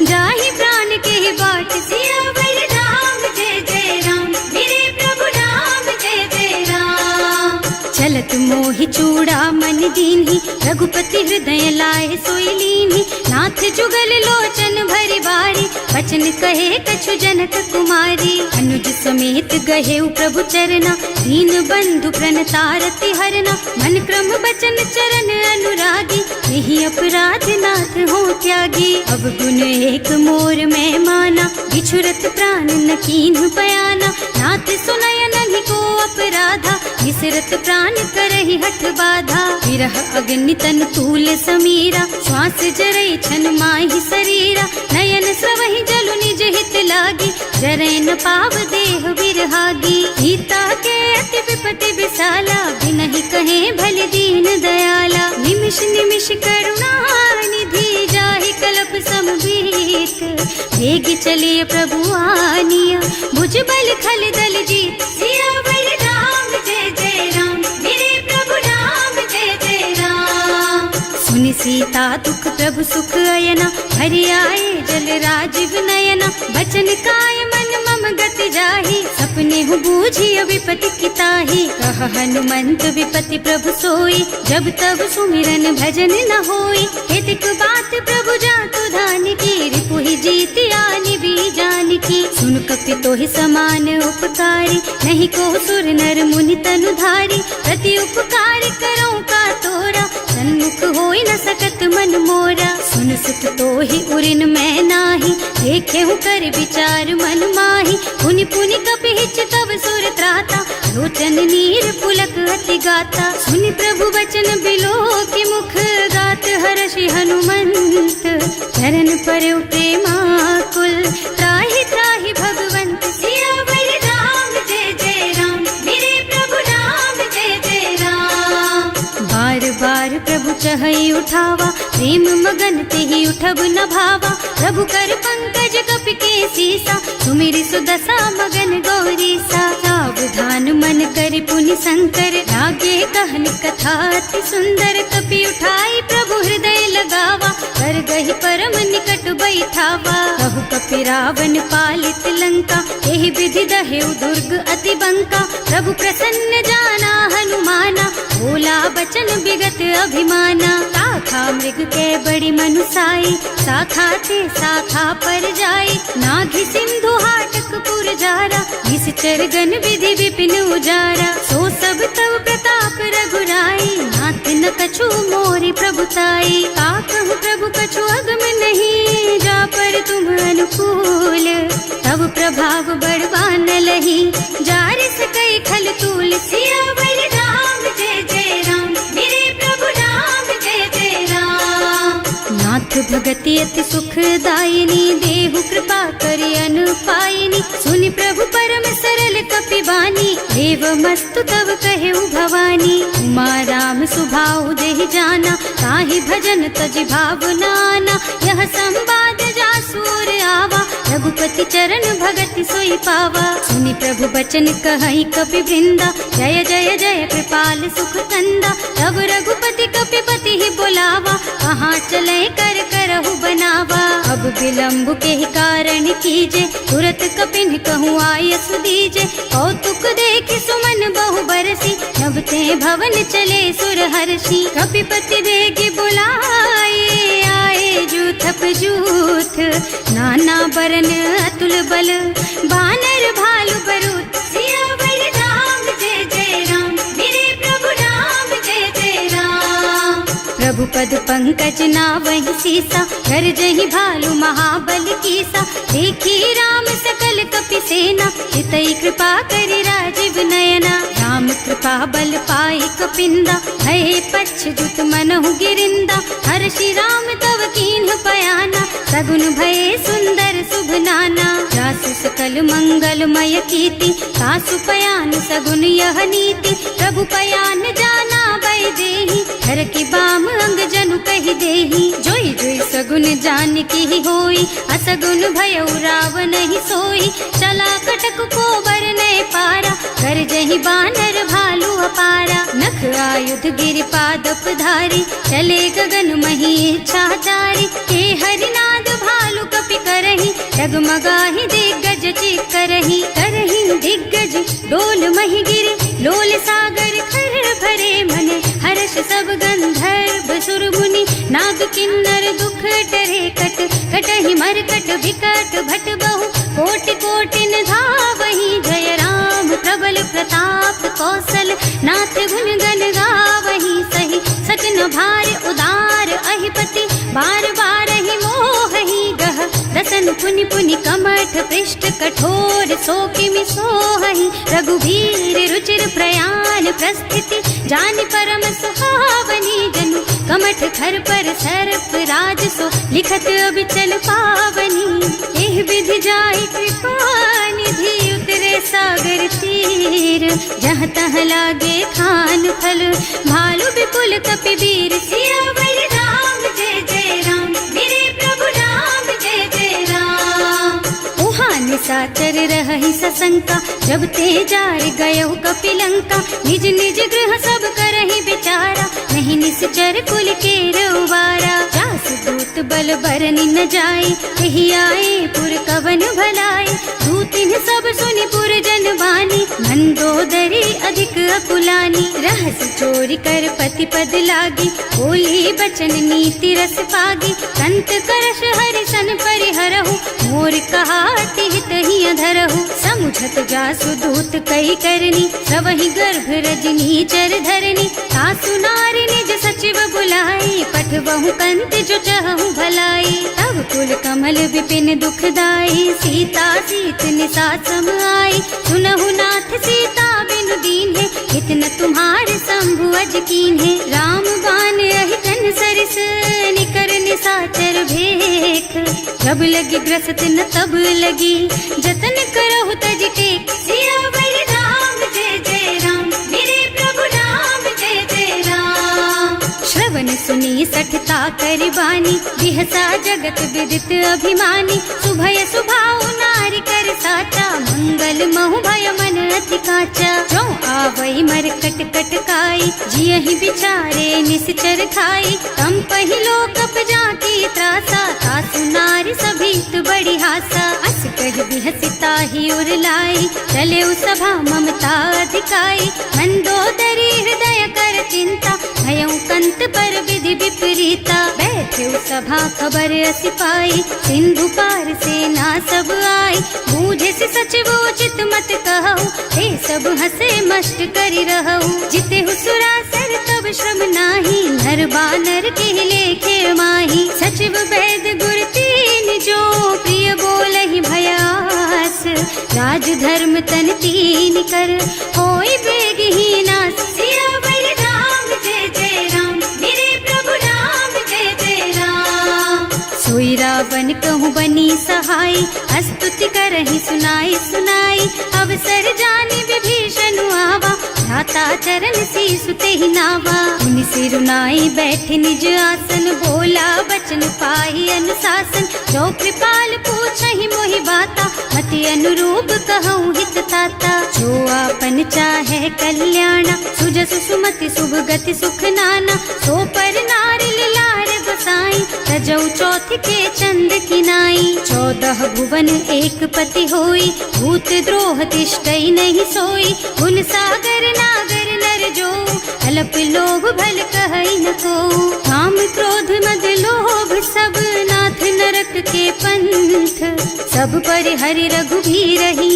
जाहि प्राण के ही बाट। सियावर राम जय जय राम, मेरे प्रभु राम जय जय राम। चलत मोहि चूड़ा मन दीन्ही, रघुपति हृदय लाए सोई लीन्ही। नाथ जुगल लोचन भरि बारी, वचन कहे कछु जनक कुमारी। अनुज समेत गहेउ प्रभु चरना, दीन बंधु प्रणतारति हरना। मन क्रम बचन चरण अनुरागी, यही अपराध नाथ हो त्यागी। अब गुण एक मोर मैं माना, बिछुरत प्राण न कीन्ह बयाना। नाथ सुनय नहीं को अपराधा, विसरत प्राण करहि हठ बाधा। विरह अग्नि तन तूल समीरा, श्वास जरई छन माहि शरीरा। नयन स्रवहि जलु निज हित लागी, जरै न पाव देह विरहागी। सीता के अति विपति विशाला, बिनहि कहे भल दीन दयाला। निमिष निमिष करुणा निधि, जाहि कल्प समभीत। वेग चलिए प्रभु आनिया, भुज बल खल दल जीत। सुनि सीता दुख प्रभु सुख अयना, हरि आए जल राजीव नयना। बचन काय मन मम गति जाहि, सपने हूँ बूझी विपति किताही। कह हनुमंत विपति प्रभु सोई, जब तब सुमिरन भजन न होई। हितक बात प्रभु जातु धान की, रिपुहि जीति आनि भी जान की। सुन कपि तोहि समान उपकारी, नहीं को सुर नर मुनि तनु धारी। प्रति उपकार करो का तोरा, सन्मुख होई न सकत मन मोरा। सुन सुख तोहि उरिन मैं नाही, देखे हूँ कर विचार मन माही। पुनि पुनि कपि हिच तब सुर त्राता, लोचन नीर पुलक अति गाता। सुनि प्रभु बचन बिलो की मुख, गात हर्षि हनुमंत चरण पर प्रेमाकुल। त्राहि त्राहि भगवंत सियावर राम, जय जय राम मेरे प्रभु राम, जय जय राम। बार बार प्रभु चहई उठावा, प्रेम मगन तेहि उठब न भावा। प्रभु कर पंकज कपि के सीसा, सुमिरि सुदशा मगन गौरी सा। सावधान मन करि पुनि शंकर, लागे कहन कथा अति सुंदर। कपि उठाई प्रभु हृदय लगावा, कर गहि परम निकट बैठावा। कहु कपि रावण पालित लंका, एहि विधि दहेउ दुर्ग अति बंका। प्रभु प्रसन्न जाना हनुमाना, बोला बचन विगत अभिमाना। शाखा मृग के बड़ी मनुसाई, शाखा ते शाखा पर जाई। नाघि सिंधु हाटक पुर जारा, निश्चर गण विधि विपिन उजारा। सो सब तव प्रताप रघुराई, नाथ न कछु मोरि प्रभुताई। का कहूँ प्रभु कछु अगम नहीं, जा पर तुम अनुकूल। तब प्रभाव बड़वान लही, जार सकई खल तूल। सियावर राम, जय जय राम मेरे प्रभु राम, जय जय राम। नाथ भगति अति सुखदायिनी, देहु कृपा करि अनुपायिनी। सुनि प्रभु परम सरल कपि बानी, एवमस्तु तव कहेउ भवानी। उमा राम सुभाउ जेहि जाना, ताहि भजन तजि भावनाना। यह संवाद जासुर आवा, रघुपति चरण भगति सोई पावा। सुनि प्रभु बचन कहई कपि वृंदा, जय जय जय कृपाल सुख कंदा। तब रघुपति कपि पति ही बोलावा, कहाँ चले कर करहु बनावा। अब विलंब के ही कारण कीजे, तुरत कपिन कहूँ आयस दीजे। कौतुक देख सुमन बहु बरसी, नभ ते भवन चले सुर हर्षि। कपिपति वेगी बुलाए, आए जूथप जूथ। नाना बरन अतुल बल, बानर भालु बरूथ। सियावर राम, जय जय राम मेरे प्रभु राम, जय जय राम। प्रभु पद पंकज नावहि सीसा, कर जहि भालु महाबल कीसा। देखी राम सकल कपि सेना, हितई कृपा करि राजीव नयना। राम कृपा बल पाई कपिंदा, भय पच्छ्युत मनहु गिरिंदा। हर्षि राम तव कीन्ह पयाना, सगुन भये सुंदर शुभ नाना। जासु सकल मंगलमय कीर्ति, तासु पयान सगुन यह नीति। प्रभु पयान जाना वै देहि, हर की बाम अंग जनु कहि देहि। जोई जोई सगुन जान की होई, असगुन भयउ रावण ही सोई। चला कटक को बरने पारा, कर जहि बानर भालु अपारा। नख आयुध गिरि पादप धारी, चले गगन मही इच्छा जारी। हे हरिनाद भालु कपि करही, डगमगाहि दिग्गज चित करही। करही दिग्गज डोल मही गिरि, लोल सागर खर भरे मन। हर्ष सब गंधर्व सुर मुनि, नाग किन्नर दुख डरे कट। कटहि मरकट विकट भट बहु, कोटि कोटिन धावहि। जय राम प्रबल प्रताप कौशल, नाथ गुण गण गावहि। सही सचन भार उदार अहिपति, बार बार ही मोहि गह। रसन पुनि पुनि कमठ पृष्ठ, कठोर सो किमि सोहि। रघुवीर रुचिर प्रयाण प्रस्थिति, जानि परम सुहावनी। जनु कमठ खर पर सर्प राज सो, लिखत अबिचल पावनी। एह विधि जाहि कृपा निधि, उतरे सागर तीर। जहाँ तहाँ लागे खान फल, भालु विपुल कपि वीर। सियावर राम, जय जय राम मेरे प्रभु राम, जय जय राम। उहाँ निशाचर रहहि सशंका, जब ते जार गयउ कपि लंका। निज निज गृह सब करहि विचारा, नहीं निश्चर कुल के रउबारा। जास दूत बल बरनि न जाए, यही आए पुर कवन भलाई। दूतिन सब सुनि पुर जन बानी, मंदोदरी अधिक अकुलानी। रहस चोरी कर पति पद लागी, बोली बचन नीति रस पागी। संत करश हरि सन परिहरहु, मोर कहाति हित ही अधरहु। समुझत जासु दूत कही करनी, सबहि गर्भ रजनी चर धरनी। सासु नारी निज सचिव बुलाई, पठबहु कंत जो चहु भलाई। तब कुल कमल विपिन दुखदाई, सीता सीत निसा सम आई। सुनहु नाथ सीता बिनु दीन है, इतन तुम्हारे शंभु अज कीन है। राम बान अहितन सरिस, निकर निसाचर भेख। जब लगी ग्रसत न तब लगी, जतन करहु तज टेक। सियावर राम जय जय राम, मेरे प्रभु राम जय जय राम। श्रवण सुनी सठता कर बानी, बिहसा जगत विदित अभिमानी। सुभय सुभाव नारी कर साचा, मंगल महु भय मन अति काचा। जो आवई मर कट कट काई, जियहि बिचारे निश्चर खाई। तम पहिलो कप जाती त्रासा, तासु नारी सभीत बड़ी हासा। अस कह बिहसिता ही उर लाई, चले सभा ममता अधिकाई। मंदोदरी हृदय कर चिंता, भयउ कंत पर विधि विपरीता। बैठे सभा खबर अस पाई, सिंधु पार सेना सब आई। बूझे से सचिव उचित मत कहु, हे सब हसे मष्ट करि रहु। जिते हुसुरासर तब श्रम नाही, नर बानर के लेखे माही। सचिव वैद गुर तीन जो, प्रिय बोलहि भयास। राज धर्म तन तीन कर, होई बेगहि नास। सियावर राम जय जय राम, मेरे प्रभु राम जय जय राम। सोई रावण कहूँ बनी सहाय, स्तुति करहि सुनाई सुनाई। अवसर जानि विभीषण आवा, भ्राता चरण सीसु तेहि नावा। मुनि सिरुनाई बैठे निज आसन, बोला बचन पाहि अनुशासन। जो कृपाल पूछहि मोहि बाता, मति अनुरूप कहूँ हित ताता। जो आपन चाहे कल्याणा, सुजसु सुमति शुभ गति सुख नाना। सो पर नारी लार बसाई, तजौ चौथ के चंद किनाई। 14 भुवन एक पति होई, भूत द्रोह तिष्ठई नहीं सोई। गुण सागर नागर नर जो, अल्प लोभ भल कहई न को। काम क्रोध मद लोभ सब, नाथ नरक के पंथ। सब पर हरि रघुबीरहि,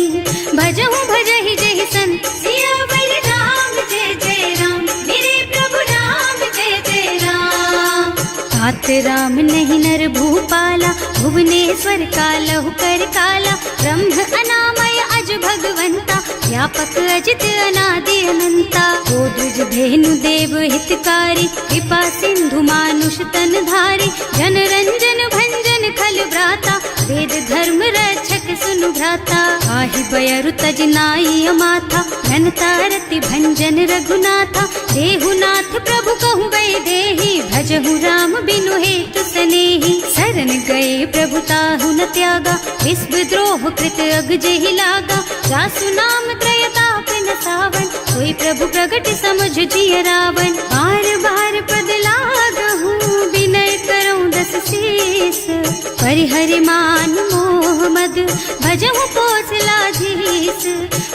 भजहु भजहि जहि संत। सियावर राम जय जय राम, मेरे प्रभु राम जय जय राम। तात राम नहीं नर भूपाला, भुवनेश्वर कालहु कर काला। ब्रह्म अनामय अज भगवंता, व्यापक अजित अनादि अनंता। गोद्विज धेनु देव हितकारी, कृपा सिंधु मानुष तन धारी। जन रंजन भंजन खल भ्राता, वेद धर्म रक्षक सुनु भ्राता। आहि बयरु तज नाई अमाथा, घनता रति भंजन रघुनाथा। देहुनाथ प्रभु कहु बै देहि, भजहु राम बिनु हेतु सनेहि। शरण गए प्रभु ताहु न त्यागा, विश्व द्रोह कृत अग जेहि लागा। जासु नाम त्रयताप न सावन, सोई प्रभु प्रगट समझ जिय रावण। बार बार पद लागहु, विनय करऊं दस शीस। परिहरि मान मोह मद, भजहु कौशलाधीश।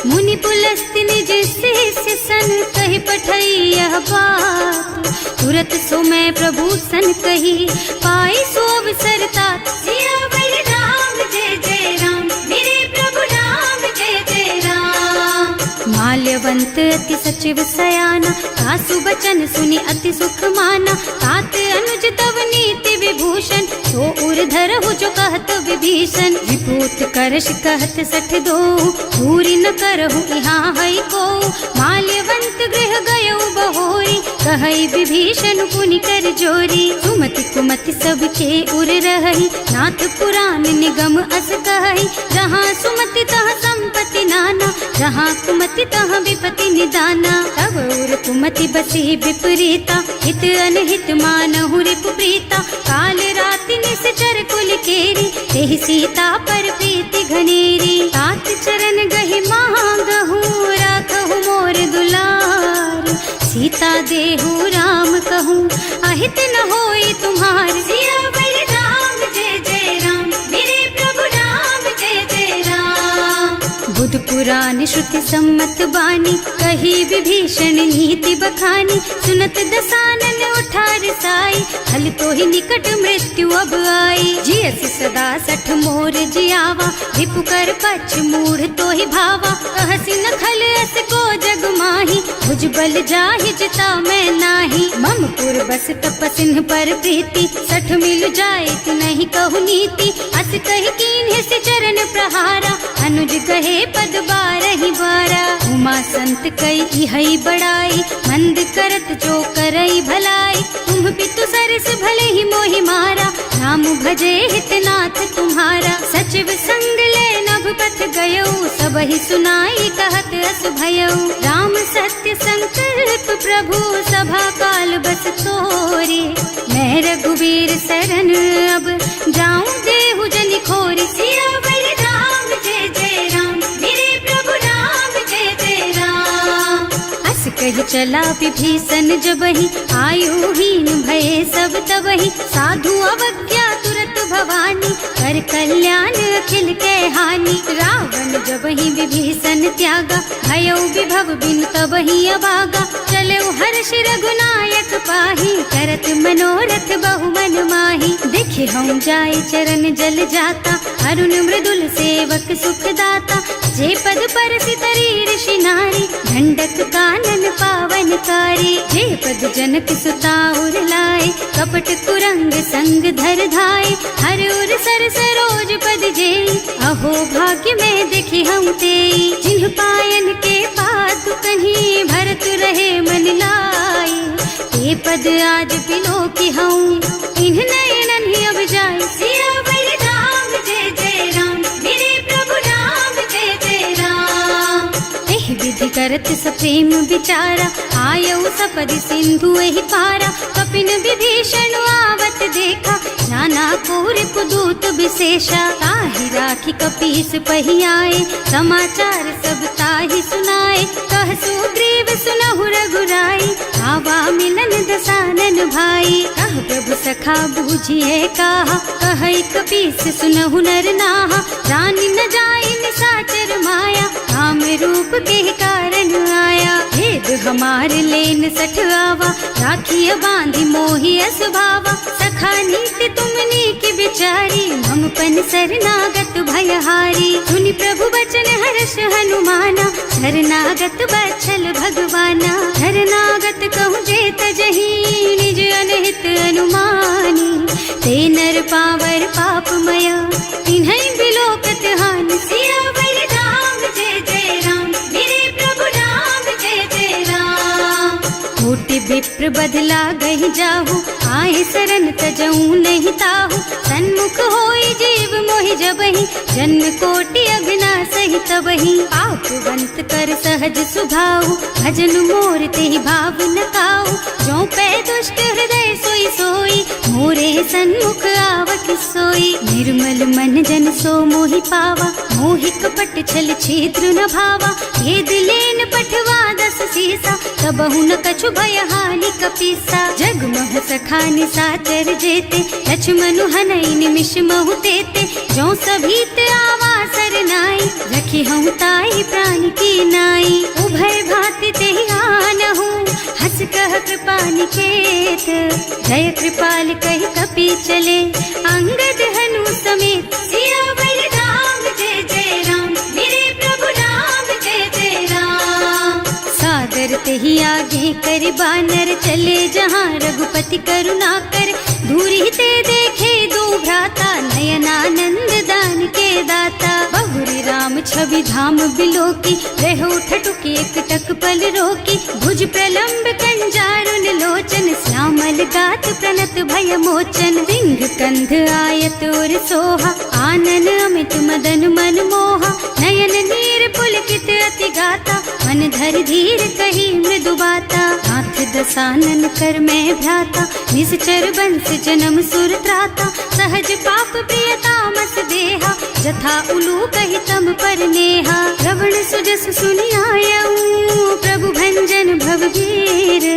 मुनि पुलस्त्य निज शिष्य सन, कहि पठई यह बात। तुरत सो मैं प्रभु सन कही, पाई सो अवसर तात। सियावर राम जय जय राम, मेरे प्रभु राम जय जय राम। माल्यवंत अति सचिव सयाना, सासु बचन सुनि अति सुख माना। तात अनुज तव नीति विभूषण, सो उर धरहु जो कहत विभीषण। विभूत करश कहत सठ दो, पूरी न करहु यहाँ है को। माल्यवंत गृह गयौ बहोरी, कहई विभीषण पुनि कर जोरी। सुमति कुमति सबके उर रही, नाथ पुराण निगम अस कहई। जहाँ सुमति तहाँ संपत्ति नाना, जहाँ कुमति तहाँ विपत्ति निदाना। तब उर कुमति बसी विपरीता, हित अनहित मानहु रिपु प्रीता। काल राति निश्चर कुल केरी, तेहि सीता पर प्रीति घनेरी। तात चरण गहि मांगहु, राखहु मोर दुलार। सीता देहु राम कहु, सहित न होई तुम्हार। सियावर राम जय जय राम, मेरे प्रभु राम जय जय राम। बुध पुराण श्रुति सम्मत बानी, कही विभीषण नीति बखानी। सुनत दसानन उठार साई, हल तो ही निकट मृत्यु अब आई। जियस सदा सठ मोर जियावा, रिपु कर पछ मूढ़ तो ही भावा। कहसी न खल अस को जग माही, भुज बल जाहि जिता मैं नाही। मम पुर बस तपसिन पर प्रीति, सठ मिल जाए तु नहीं कहु नीति। अस कहि कीन्ह से चरण प्रहारा, अनुज कहे पद बारहि बारा। उमा संत कई हई बड़ाई, मंद करत जो करई भलाई। तुम पितु सरस भले ही मोहि मारा, नाम भजे हितनाथ तुम्हारा। सचिव संग ले नभ पथ गयो, सबहि सुनाई कहत अस भयो। राम सत्य संकल्प प्रभु, सभा काल बस तोरे। मैं रघुवीर शरण अब, जाऊं देहु जनि खोरी। सियावर राम जय जय राम, मेरे प्रभु राम जय जय राम। अस कहि चला विभीषण जबहि, आयुहीन भये सब तबहि। साधु अवज्ञा तुरत भवानी, कर कल्याण अखिल के हानि। रावण जबहि विभीषण त्यागा, भयो विभव बिनु तबहि अभागा। चलऊ हर्ष रघुनायक पाहि, करत मनोरथ बहु मन माहि। देखे हम जाय चरण जल जाता, अरुण मृदुल सेवक सुख दाता। जे पद परसि तरी ऋषि नारी, दंडक कानन पावन कारी। जे पद जनक सुता उर लाए, कपट कुरंग संग धर धाय। हर उर सर सरोज पद जेई, अहो भाग्य में देखी हम तेई। जिन्ह पायन के पात कहीं, भरत रहे मन लाई। ये पद आज बिलो की हूँ, इन्ह नयनन ही अब जाए। सियावर राम जय जय राम, मेरे प्रभु राम जय जय राम। एहि विधि करत सप्रेम विचारा, आयऊ सपदि सिंधु एहि पारा। कपिन विभीषण आवत देखा, नाना कोर कुदूत विशेषा। ताहि राखी कपीस पहि आए, समाचार सब ताहि सुनाए। कह सुग्रीव सुनहु रघुराई, आवा मिलन दसानन भाई। कह प्रभु सखा बूझिए काहा, कहै कपीस सुनहु नर नाहा। रानी न जाय निशाचर माया, काम रूप के कारण आया। भेद हमार लेन सठ आवा, राखिय बांधि मोहि असभावा। सखा नीति तुमनी की बिचारी, हम पन शरणागत भयहारी। सुनि प्रभु बचन हर्ष हनुमाना, शरणागत बच्छल भगवाना। शरणागत कहूँ जे तजहि, निज अनहित अनुमानी। ते नर पावर पापमय, तिन्है बिलोकत हानि। सियावर राम जय जय राम, मेरे प्रभु राम जय जय राम। कोटि विप्र बदला गहि जाहु, आए शरण तजऊ नहीं ताहु। सन्मुख होई जीव मोहि जबहि, जन्म कोटि अघनासहि तबहि। पापवंत कर सहज सुभाऊ, भजन मोर तेहि भाव न काऊ। जो पै दुष्ट हृदय सोई सोई, मोरे सन्मुख आवत सोई। निर्मल मन जन सो मोहि पावा, मोहि कपट छल छिद्र न भावा। भेद लेन पठवा दस सीसा, तबहु न कछु भय हानि कपीसा। जग मोह सखा निशाचर जेते, लक्ष्मणु हनई निमिष महु तेते। जो सभीत आवा सरनाई, रखी हूँ ताई प्राण की नाई। उभय भांति तेहि आनहु, हस कह कृपा निकेत। जय कृपाल कहि कपि चले, अंगद हनु समेत। सियावर राम जय जय राम, मेरे प्रभु राम जय जय राम। सादर तेहि आगे कर बानर, चले जहाँ रघुपति करुणा कर। दूरी ते देखे दो भ्राता, नयनानंद दान के दाता। बहुरी राम छवि धाम बिलोकी, रहो ठटुकी एक टक पल रोकी। भुज प्रलंब कंजारुन लोचन, श्यामल गात प्रणत भय मोचन। सिंह कंध आयत और सोहा, आनन अमित मदन मन मोहा। नयन नीर पुलकित अति गाता, मन धर धीर कही मृदु बाता। हाथ दसानन कर में भ्राता, निश्चर बंस जन्म सुर त्राता। सहज पाप प्रिय तामस देहा, जथा उलू कहि तम पर नेहा। श्रवण सुजस सुनि आयऊ, प्रभु भंजन भव भीर।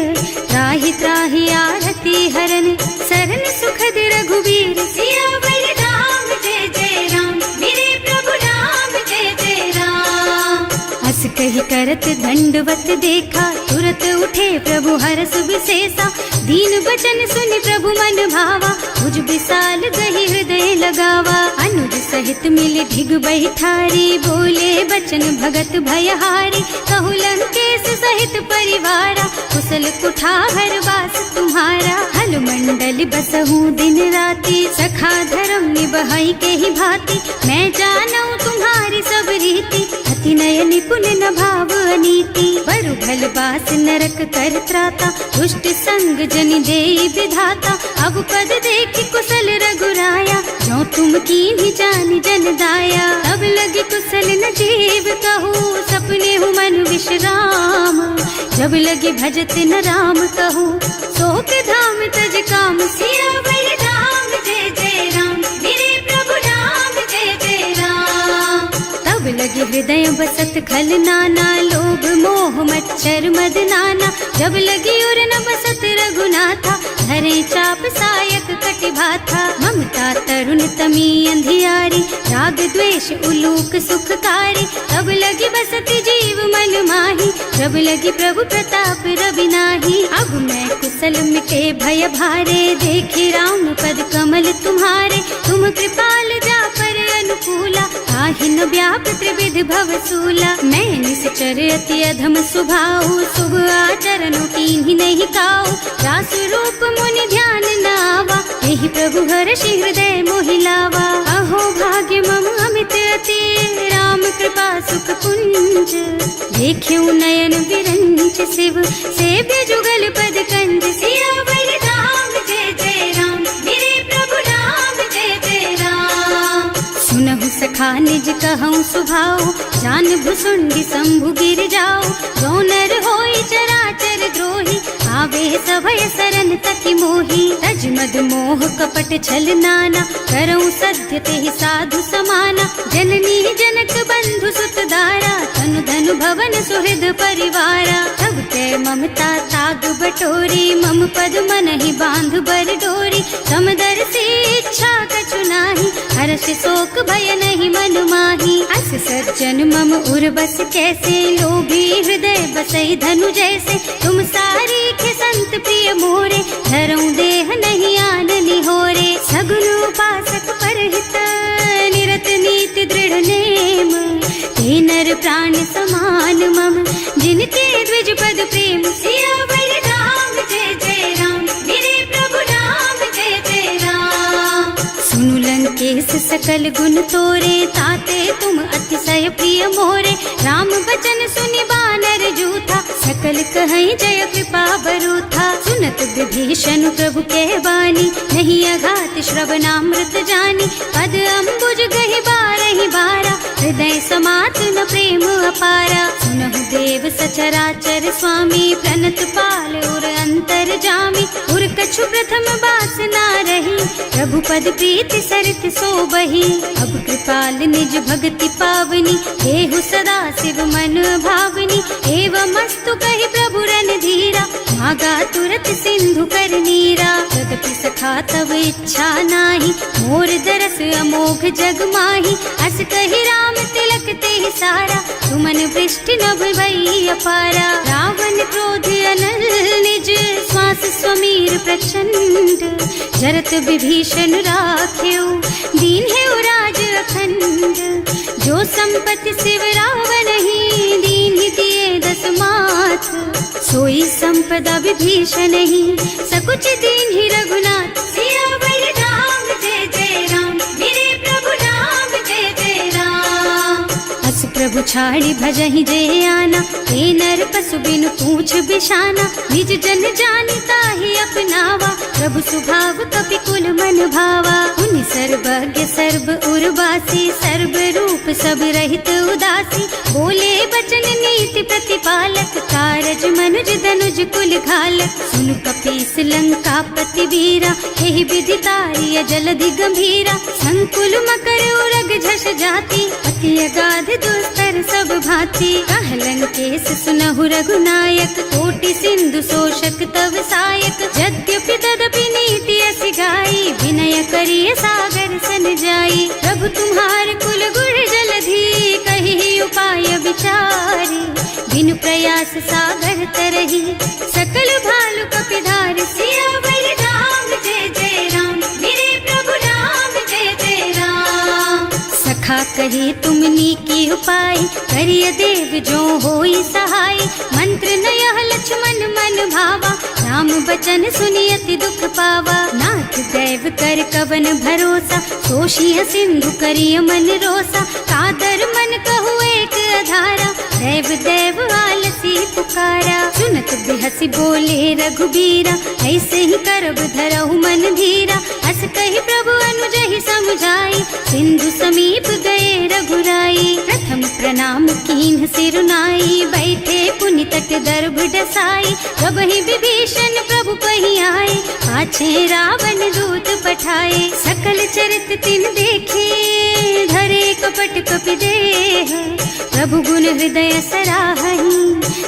त्राहि त्राहि आरती है कारण सरन सुखद रघुबीर। सियावर राम जय जय राम, मेरे प्रभु राम जय जय राम। हस कही करत दंडवत देखा, तुरत उठे प्रभु हरस विशेषा। दीन बचन सुनि प्रभु मन भावा, मुझ विशाल गही हृदय लगावा। अनुज सहित मिल ढिग बैठारी, बोले बचन भगत भयहारी। कहु लंकेश सहित परिवारा, कुशल कुठार वास तुम्हारा। हल मंडल बसहु दिन राति, सखा धर्म निबहई के ही भांति। मैं जानऊ तुम्हारी सब रीति, अति नय निपुण न भाव अनीति। बरु भल बास नरक कर त्राता, दुष्ट संग जन देई विधाता। अब पद देखि कुशल रघुराया, जो तुम कीन्ही जानि जन दाया। तब लगी कुशल न जीव कहू, सपने हूँ मन विश्राम। जब लगी भजत न राम कहू, शोक धाम तज काम। सियावर राम जय जय राम, मेरे प्रभु राम जय जय राम। तब लगे हृदय बसत खल नाना, लोभ मोह मच्छर मद नाना। जब लगी उर न बसत रघुनाथा, धरे चाप सायक कटि भाथा। ममता तरुण तमी अंधियारी, राग द्वेष उलूक सुखकारी। तब लगी बसती जीव मन माही, जब लगी प्रभु प्रताप रवि नाही। अब मैं कुशल मिटे भय भारे, देखे राम पद कमल तुम्हारे। तुम कृपाल जा पर अनुकूला, काहि न व्याप त्रिविध भवसूला। मैं निश्चर अति अधम स्वभाव, शुभ आचरण कीन्ही नहीं काऊ। रास रूप मुनि ध्यान न आवा, यही प्रभु हर्षि हृदय मोहिलावा। अहो भाग्य मम अमित अति, राम कृपा सुख पुंज। देख्यु नयन विरंच शिव, सेव्य जुगल पद कंज। सियावर राम जय जय राम, मेरे प्रभु राम जय जय राम। सुनहु सखा निज कहूँ सुभाऊ, जान भुसुंडी शंभु गिर जाओ। जो नर होई चराचर द्रोही, आवे सभय सरन तकि मोही। तज मद मोह कपट छल नाना, करऊँ सत्य तेहि साधु समाना। जननी जनक बंधु सुत दारा, तनु धनु भवन सुहृद परिवारा। तब ते ममता ताग बटोरी, मम पद मनहि बांध बर डोरी। समदर्शी इच्छा कछु नाही, हर्ष शोक भय नहीं मन माही। अस सज्जन मम उर बस कैसे, लोभी हृदय बसई धनु जैसे। तुम सारी संत प्रिय मोरे, धरऊं देह नहीं आन निहोरे। सगुन उपासक परहित, निरत नीति दृढ़ नेम। ते नर प्राण समान मम, जिनके द्विज पद प्रेम। सियावर राम जय जय राम, मेरे प्रभु राम जय जय राम। सुनु लंकेश सकल गुण तोरे, ताते तुम अतिशय प्रिय मोरे। राम बचन सुनि बानर जूथा, सकल कहई जय कृपा बरूथा। सुनत विभीषण प्रभु कह बानी, नहीं अघात श्रवणामृत जानी। पद अम्बुज गहि बारहि बारा, हृदय समात न प्रेम अपारा। सुनहु देव सचराचर स्वामी, प्रणत पाल उर अंतर जामी। उर कछु प्रथम बास ना रही, प्रभु पद प्रीति सरित सोबही। अब कृपाल निज भक्ति पावनी, देहु सदा शिव मन भावनी। एवं मस्तु कहि प्रभु रन धीरा, मागा तुरत सिंधु कर नीरा। जगति सखा तब इच्छा नाही, मोर दरस अमोघ जग माही। अस कहि राम तिलक तेहि सारा, सुमन वृष्टि नभ भई अपारा। रावण क्रोध अनल निज, श्वास स्वमीर प्रचंड। जरत विभीषण राख्यो, दीन्हेउ राज अखंड। जो संपत्ति शिव रावण ही, दीन्हि दिए दस माथ। सोई संपदा विभीषण ही, सकुच दीन्हि रघुनाथ। सियावर राम जय जय राम, मेरे प्रभु राम जय जय राम। अस प्रभु छाड़ी भजहि जय आना, हे नर पशु बिनु पूछ बिशाना। निज जन जानि ताहि अपनावा, प्रभु सुभाव कपि कुल मन भावा। उनि सर्वज्ञ सर्व उर्वासी, सर्व रूप सब रहित उदासी। बोले बचन नीति प्रतिपालक, कारज मनुज धनुज कुल घालक। सुनु कपीस लंका पति वीरा, एहि विधि तारिय जलधि गंभीरा। संकुल मकर उरग झष जाति, अति अगाध दुस्तर सब भांति। कह लंकेश सुनहु रघुनायक, कोटि सिंधु शोषक तव सायक। यद्यपि तदपि प्रभु तुम्हार कुल गुण जलधि, कही उपाय विचारी, बिनु प्रयास सागर तरही, सकल भालु कपिधार, सियावर राम जय जय राम, मेरे प्रभु राम जय जय राम। सखा कहे तुमनी की उपाय, करिय देव जो होई सहाय, मंत्र नयह लक्ष्मण मन भावा, राम बचन सुनियति दुख पावा। नाथ दैव कर कवन भरोसा, सोशिय सिंधु करिय मन रोसा, कादर मन कहु एक अधारा, देव देव आलसी पुकारा। सुनत बिहसी बोले रघुबीरा, ऐसे ही करब धरहु मन धीरा, हस कही प्रभु अनुजहि समझाई, सिंधु समीप गए रघुराई। प्रथम प्रणाम कीन्ह सिरुनाई, बैठे पुनि तट दर्भ डसाई, कबहि विभीषण प्रभु पही आए, पाछे रावण दूत पठाए। सकल चरित तिन देखे, धरे कपट कपि देह, प्रभु गुण हृदय सराहहि,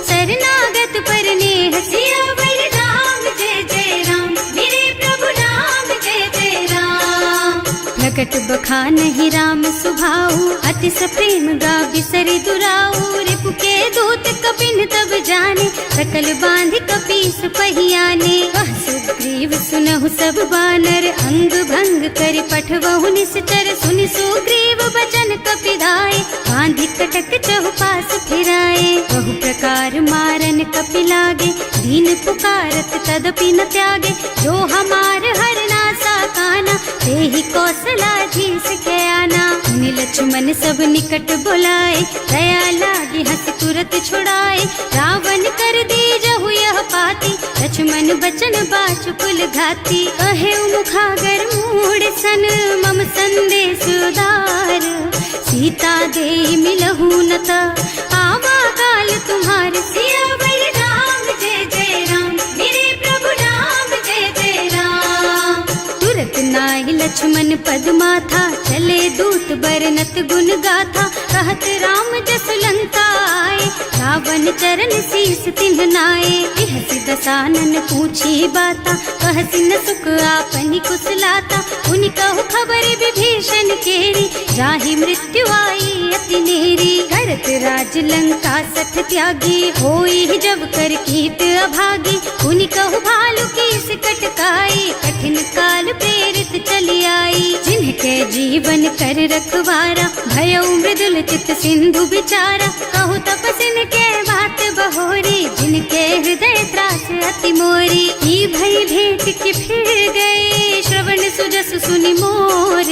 शरणागत पर नेह, सियावर राम जय जय राम, मेरे प्रभु राम जय जय राम। प्रकट बखानहि राम सुभाऊ, अति सप्रेम गा बिसरि दुराऊ, रिपु के दूत कपिन तब जाने, सकल बांध कपीस पहियाने। वह सुग्रीव सुनहु सब बानर, अंग भंग कर पठवहु निश्चर, सुनि सुग्रीव बचन कपिधाय, बांधि कटक चहुपास फिराए। बहु प्रकार मारन कपि लागे, दीन पुकारत तदपि न त्यागे, जो हमार हरना साकाना, तेहि कौशलाधीश के आना। मुनि लक्ष्मण सब निकट बुलाए, दया लागी हंस तुरत छुड़ाए, रावण कर दीजहु यह पाती, लक्ष्मण बचन बाचुकुल घाती। कहे मुखागर मूढ़ सन, मम संदेश उदार, सीता दे मिलहु नता, आवा काल तुम्हार, सियावर राम जय जय राम, मेरे प्रभु राम जय जय राम। तुरत नाहि लक्ष्मण पद माथा, चले दूत बरनत गुण गाथा, कहत राम जस लंका आए, रावण चरण शीस तिन्ह नाए। बिहसि दसानन पूछी बाता, कहसि न सुख आपनि कुशलाता, उनि कहु खबर विभीषण केरी, जाहि मृत्यु आई अति नेरी। करत राज लंका सठ त्यागी, होई जब कर कीट अभागी, उनि कहु भालु कीस कटकाई, कठिन काल प्रेरित चली आई। जिनके जीवन कर रखवारा, भयउ मृदुल चित सिंधु बिचारा, कहु तपसिन के बात बहोरी, जिनके हृदय त्रास अति मोरी। की भई भेंट कि फिर गए, श्रवण सुजस सुनि मोर,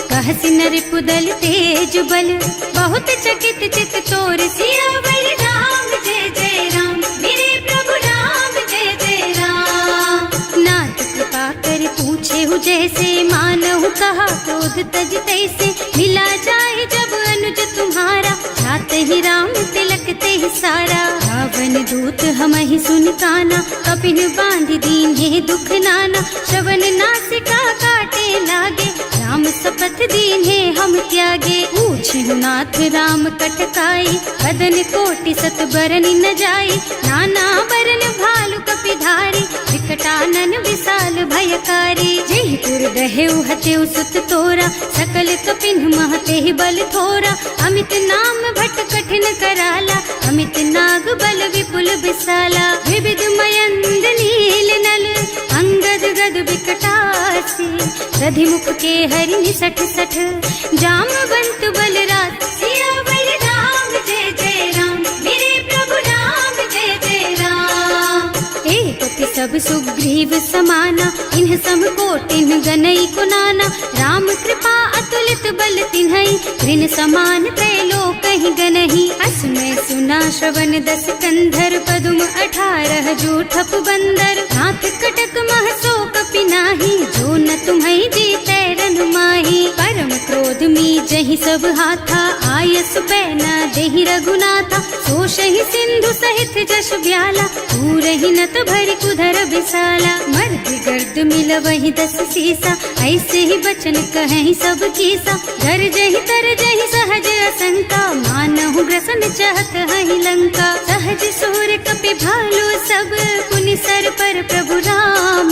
कहसि नर पुदल तेज बल, बहुत चकित चित तोर, सियावर राम जय जय राम, मेरे प्रभु राम जय जय राम। नाथ कृपा कर पूछे हु जैसे, मानहु कहा क्रोध तज तैसे, मिला जाए जब अनुज तुम्हारा, जात ही राम तिलक ते सारा। रावण दूत हमहि सुन काना, कपिन बांधि दीन्हे दुख नाना, श्रवण नासिका काटे लागे, राम शपथ दीन्हे हम त्यागे। पूछिहु नाथ राम कटकाई, बदन कोटि सत बरनि न जाई, नाना बरन भालु कपिधारी, विकटानन विशाल भयकारी। जेहि पुर दहेउ हतेउ सुत तोरा, सकल कपिन महते बल थोरा, अमित नाम भट कठिन कराला, अमित नाग बल विपुल विशाला। विविध मयंद नील नल, अंगद गद विकटासी, दधिमुख के हरि निसठ सठ, जामवंत बलराज, सियावर राम जय जय राम, मेरे प्रभु राम जय जय राम। एक सब सुग्रीव समाना, इन्ह सम कोटिन गनई को नाना, राम कृपा अतुलित बल तिन्हई, ऋण समान त्रैलोक ही गनहि। असमय सुना श्रवण दस कंधर, पदुम 18 जूठप बंदर, हाथ कटक मह सो कपि नाही, जो न तुम्हई जीतै रन माही। परम क्रोध मी जहि सब हाथा, आयस पैना देहि रघुनाथा, सोषहि सिंधु सहित जश ब्याला, पूरहि नत भरि कुधर विशाला। मर्द गर्द मिलवहि 10 सीसा, ऐसे ही बचन कहें सब कीसा, गरजहि तरजहि सहज असंका, मानहु ग्रसन चाहत हहि लंका। सहज सूर कपि भालु सब, पुनि सर पर प्रभु राम,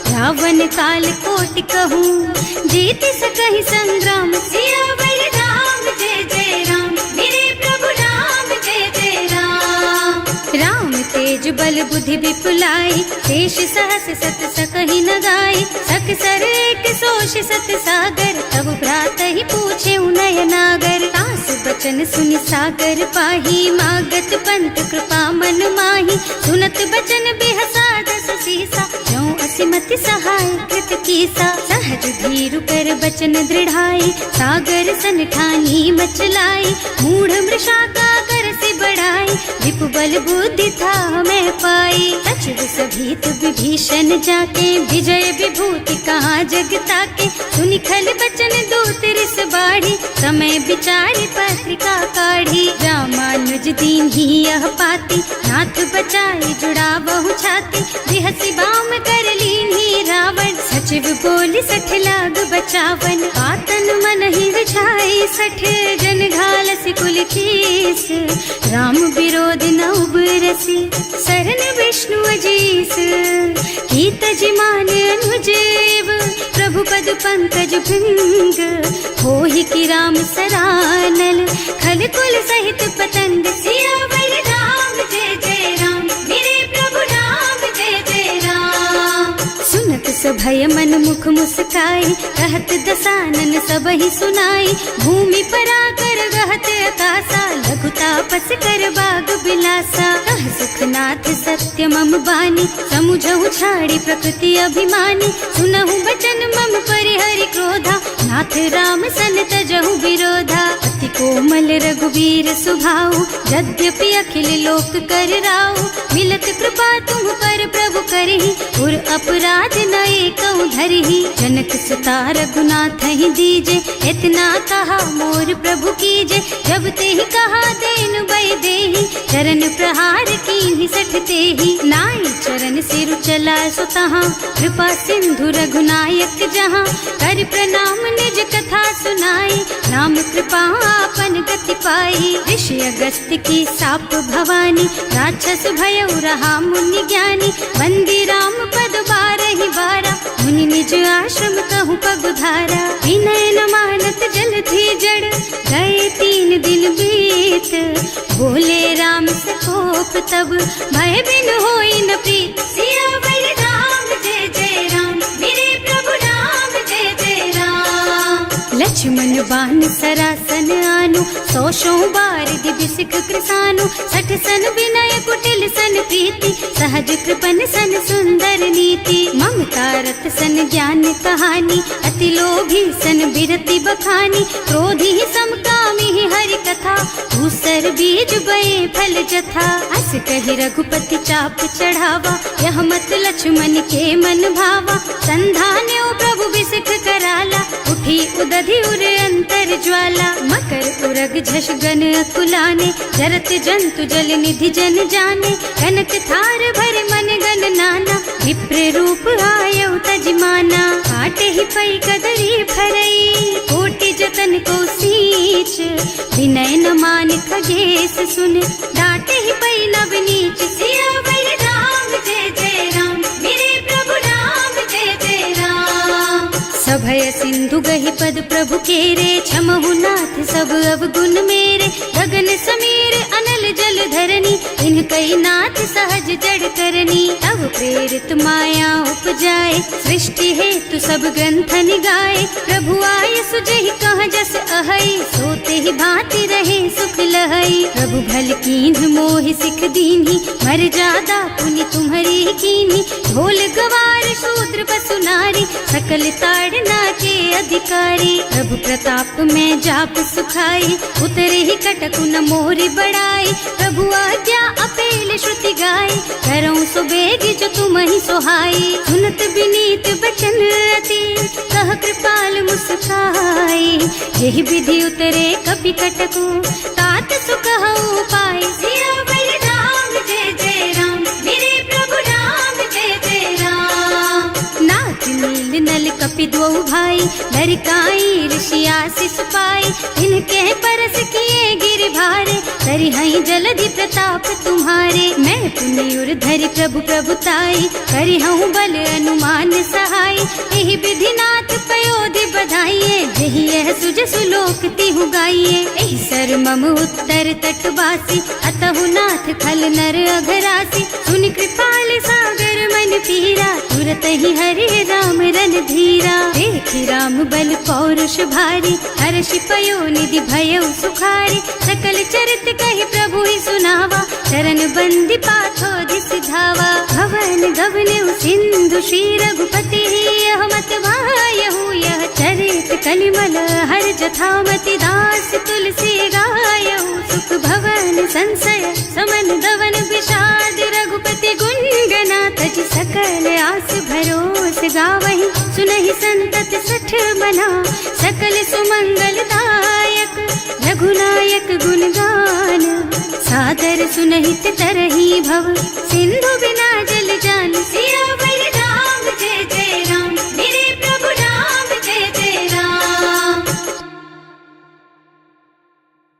रावण काल कोटि कहूँ, जीति सकहि संग्राम, सियावर राम जय जय राम, मेरे प्रभु राम जय जय राम। राम तेज बल बुद्धि विपुलाई, शेष सहस सत सकहि न गाई। सकसर एक सोष सत सागर, तब भ्रात ही पूछे उनय नागर। तास बचन सुनि सागर पाही, मागत पंत कृपा मन माही। सुनत बचन बिहसा दस सीसा, ज्यों असिमति सहाय कृत कीसा। सहज धीरु कर बचन दृढ़ाई, सागर सन ठानी मचलाई। मूढ़ मृषा का कर से बढ़ाई, विपु बल बुद्धि था मैं पाई। सचिव सभीत विभीषण जाके, विजय विभूति कहाँ जग ताके। सुनि खल बचन दूत रिस बाढ़ी, समय विचारि पत्रिका काढ़ी। रामानुज दीन ही यह पाती, नाथ बचाई जुड़ा बहु छाती। बिहसी बाम कर लीन्ही रावण, सचिव बोली सठ लाग बचावन। आतन मन ही विछाई सठ, जन घालसी कुल कीस। राम विरोध न उबरसी, शरण विष्णु अजीस। कीत जिमान अनुजेव, प्रभु पद पंकज भृंग। होहि की राम सरानल, खल कुल सहित पतंग। सियावर राम जय जय राम, मेरे प्रभु राम जय जय राम। सुनत सभय मन मुख मुस्काई, कहत दसानन सबहि सुनाई। भूमि पराकर गहत आकाशा, लघु तापस कर बाग बिलासा। कह सुखनाथ सत्य मम बानी, समुझहु छाड़ी प्रकृति अभिमानी। सुनहु बचन मम परिहरि क्रोधा, नाथ राम सन तजहु विरोधा। अति कोमल रघुवीर सुभाऊ, यद्यपि अखिल लोक कर राऊ। मिलत कृपा तुम पर प्रभु करहि, उर अपराध न एकउ धरहि। जनक सुता रघुनाथ ही दीजे, इतना कहा मोर प्रभु कीजे। जब ते ही कहा देन बय देहि, चरण प्रहार कीन्हि सठ तेहि। नाई चरण सिरु चला सुतहाँ, कृपा सिंधु रघुनायक जहाँ। कर प्रणाम निज कथा सुनाई, नाम कृपा आपन गति पाई। ऋषि अगस्त्य की साप भवानी, राक्षस भयउ रहा मुनि ज्ञानी। बंदी राम पद बारहि बारा, मुनि निज आश्रम कहु पगुधारा। विनय न मानत जल थी जड़, गए 3 दिन बीत। बोले राम सकोप तब, भय बिन होई न प्रीत। सियावर राम जय जय राम, मेरे प्रभु राम जय जय राम। लक्ष्मण बान सरासन आनु, 100 बार बिसिक कृसानु। 60 सन विनय कुटिल सन प्रीति, सहज कृपन सन सुंदर नीति। ममता रत सन ज्ञान कहानी, अति लोभी सन बिरति बखानी। क्रोधी समकामी हरि कथा, दूसर बीज बये फल जथा। अस कहि रघुपति चाप चढ़ावा, यह मत लक्ष्मण के मन भावा। संधान्यो प्रभु बिसिक कराला, उठी उदधि उर अंतर ज्वाला। मकर उरग झष गन अकुलाने, जरत जंतु जल निधि जन जाने। कनक थार भर मन गन नाना, विप्र रूप आयउ तजमाना। काटे ही पई कदरी फरई, कोटि जतन को सींच। विनय न मान खगेश सुन, डांटे ही पई नव नीच। सियावर राम जय जय राम, मेरे प्रभु राम जय जय राम। सभय सिंधु गहि पद प्रभु केरे, क्षमहु नाथ सब अवगुण मेरे। गगन समीर अनल जल धरनी, इन कई नाथ सहज जड़ करनी। तब प्रेरित माया उपजाए, सृष्टि हेतु सब ग्रंथन गाए। प्रभु आय सुजहि कह जस अहै, सोते ही भांति रहे सुख लहै। प्रभु भल कीन्ह मोहि सिख दीन्ही, मर्यादा पुनि तुम्हरी कीन्ही। ढोल गवार शूद्र पशु नारी, सकल ताड़ना के अधिकारी। प्रभु प्रताप में जाप सुखाई, उतरे ही कटकु न मोरि बढ़ाई। प्रभु आज्ञा अपेल श्रुति गाई, करऊं सो बेगी जो तुम ही सोहाई। सुनत विनीत बचन अति, कह कृपाल मुस्काई। यही विधि उतरे कपि कटकु, तात सुकहु पाई। सियावर राम जय जय राम, मेरे प्रभु राम जय जय राम। नाथ नील नल कपि द्वौ भाई, लरिकाई ऋषि आशीष पाई। इनके परस किए गिर भारे, तरि हई जलधि प्रताप तुम्हारे। मैं पुनि उर धरि प्रभु प्रभुताई, करि हूँ बल अनुमान सहाय। यही विधि नाथ पयोधि बधाइए, जही जसु जसु लोक तिहु गाइए, एहि सर मम उत्तर तटवासी, अतहु नाथ खल नर अघरासी। सुनि कृपाल सागर मन पीरा, तुरत ही हरि राम रन धीरा। देखि राम बल पौरुष भारी, हर्षि पयो निधि भयउ सुखारी। सकल चरित कहि प्रभु ही सुनावा, चरण बंदी पाथो सिधावा। भवन गवनेउ सिंधु श्री रघुपति, यह मत वायहु यह चरित कलिमल हर जथामति। दास तुलसी गायहु, सुख भवन संशय समन दवन विषाद। रघुपति गुण गना तज सकल आस भरोस गावहि, सुनहि संतत सठ मना। सकल सुमंगल दायक रघुनायक गुण गान, सादर सुनहित तरहि भव।